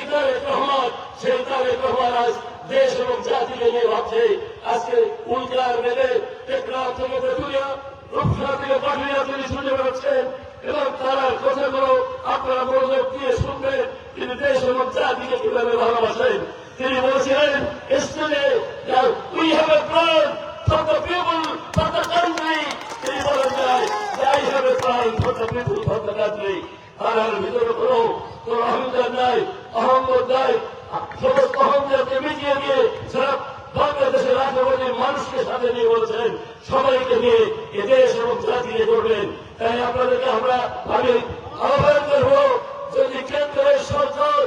তারেক রহমান আজ দেশ এবং জাতিকে নিয়ে ভাবছে। আজকে উল্কার মেলে টেকনাফ থেকে তেঁতুলিয়া, রূপসা থেকে পাটুরিয়া তিনি শুনে বেড়াচ্ছেন এবং তারা কথাগুলো আপনারা মনোযোগ দিয়ে শুনবেন। কিভাবে ভালোবাসেন। তিনি বলেছিলেন স্টেজে, we have a plan for the people for the country. তিনি বলেন নাই I have a plan for the people for the country. তার ভিতরে কোনো অহংকার নাই, অহংবোধ নাই। সমস্ত অহংকারকে মিটিয়ে দিয়ে সারা বাংলাদেশের রাষ্ট্রপতি মানুষকে সাথে নিয়ে বলেছেন সবাইকে নিয়ে এ দেশ এবং জাতিকে করবেন। তাই আপনাদেরকে আমি আহ্বান করব, যদি কেন্দ্রের সরকার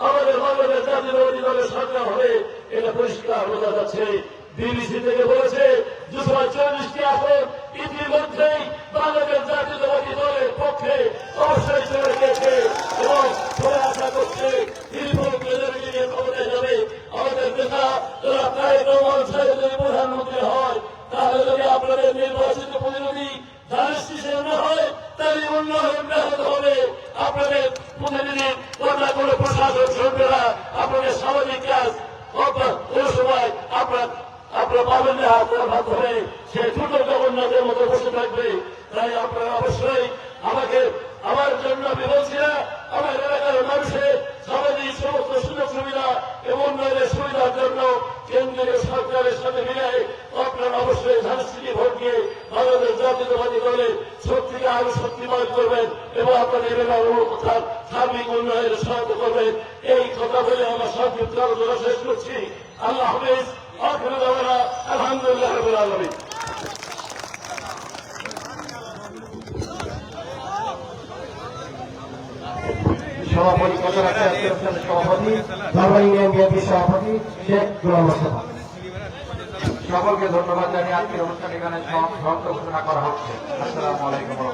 আমাদের বাংলাদেশ জাতীয়তাবাদী দলের সরকার হবে, এটা পরিষ্কার বোঝা যাচ্ছে। বিবিসি থেকে বলেছে 240টি আসন ইতিমধ্যেই বাংলাদেশ জাতীয়তাবাদী দলের পক্ষে অবশ্যই চলে গেছে এবং সবাই আশা করছে ক্ষমতায় যাবে আমাদের নেতা তারেক রহমান সাহেব যদি প্রধানমন্ত্রী হয়, তাহলে যদি আপনাদের নির্বাচিত প্রতিনিধি ধানের শীষের না হয়, তাহলে উন্নয়ন ব্যাহত হবে। আপনাদের প্রতিনিধি কোনটা কোনো প্রশাসন শুনবে না, আপনাদের সামাজিক কাজ কোন সময় আপনারা পাবেন না। আপনার মাধ্যমে সে ছোট জগন্নাথের মতো বসে থাকবে। তাই আপনারা অবশ্যই আমাকে আমার জন্য আমি বলছি না, আমার এলাকার মানুষের সামাজিক সমস্ত সুযোগ সুবিধা এবং উন্নয়নের সুবিধার জন্য কেন্দ্রীয় সরকারের সাথে মিলে আপনারা অবশ্যই ধানসিটি ভোট দিয়ে বাংলাদেশ জাতীয়তাবাদী দলের শক্তিকে আরো শক্তিমান করবেন এবং আপনাদের এলাকার সার্বিক উন্নয়নের সহায়তা করবেন। এই কথা বলে আমার সংক্ষিপ্ত আলোচনা শেষ করছি। আল্লাহ হাফেজ। আলহামদুলিল্লাহ রাব্বিল আলামিন। সভাপতি কথা রাখছে আজকের অনুষ্ঠানের সভাপতি ধর্মা ইউনিয়ন বিএনপির সভাপতি শেখ গোলাম মোস্তফা। সকলকে ধন্যবাদ জানিয়ে আজকের অনুষ্ঠান এখানে সমাপ্ত ঘোষণা করা হচ্ছে। আসসালামু আলাইকুম ওয়া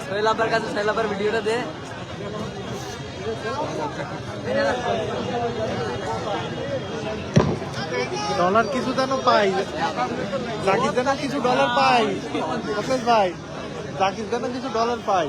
সোহেলাবার কাছে সোহেলাবার ভিডিওটা দে। ডলার কিছু যেন পাই, জাকির যেন কিছু ডলার পাই, ভাই জাকির যেন কিছু ডলার পাই।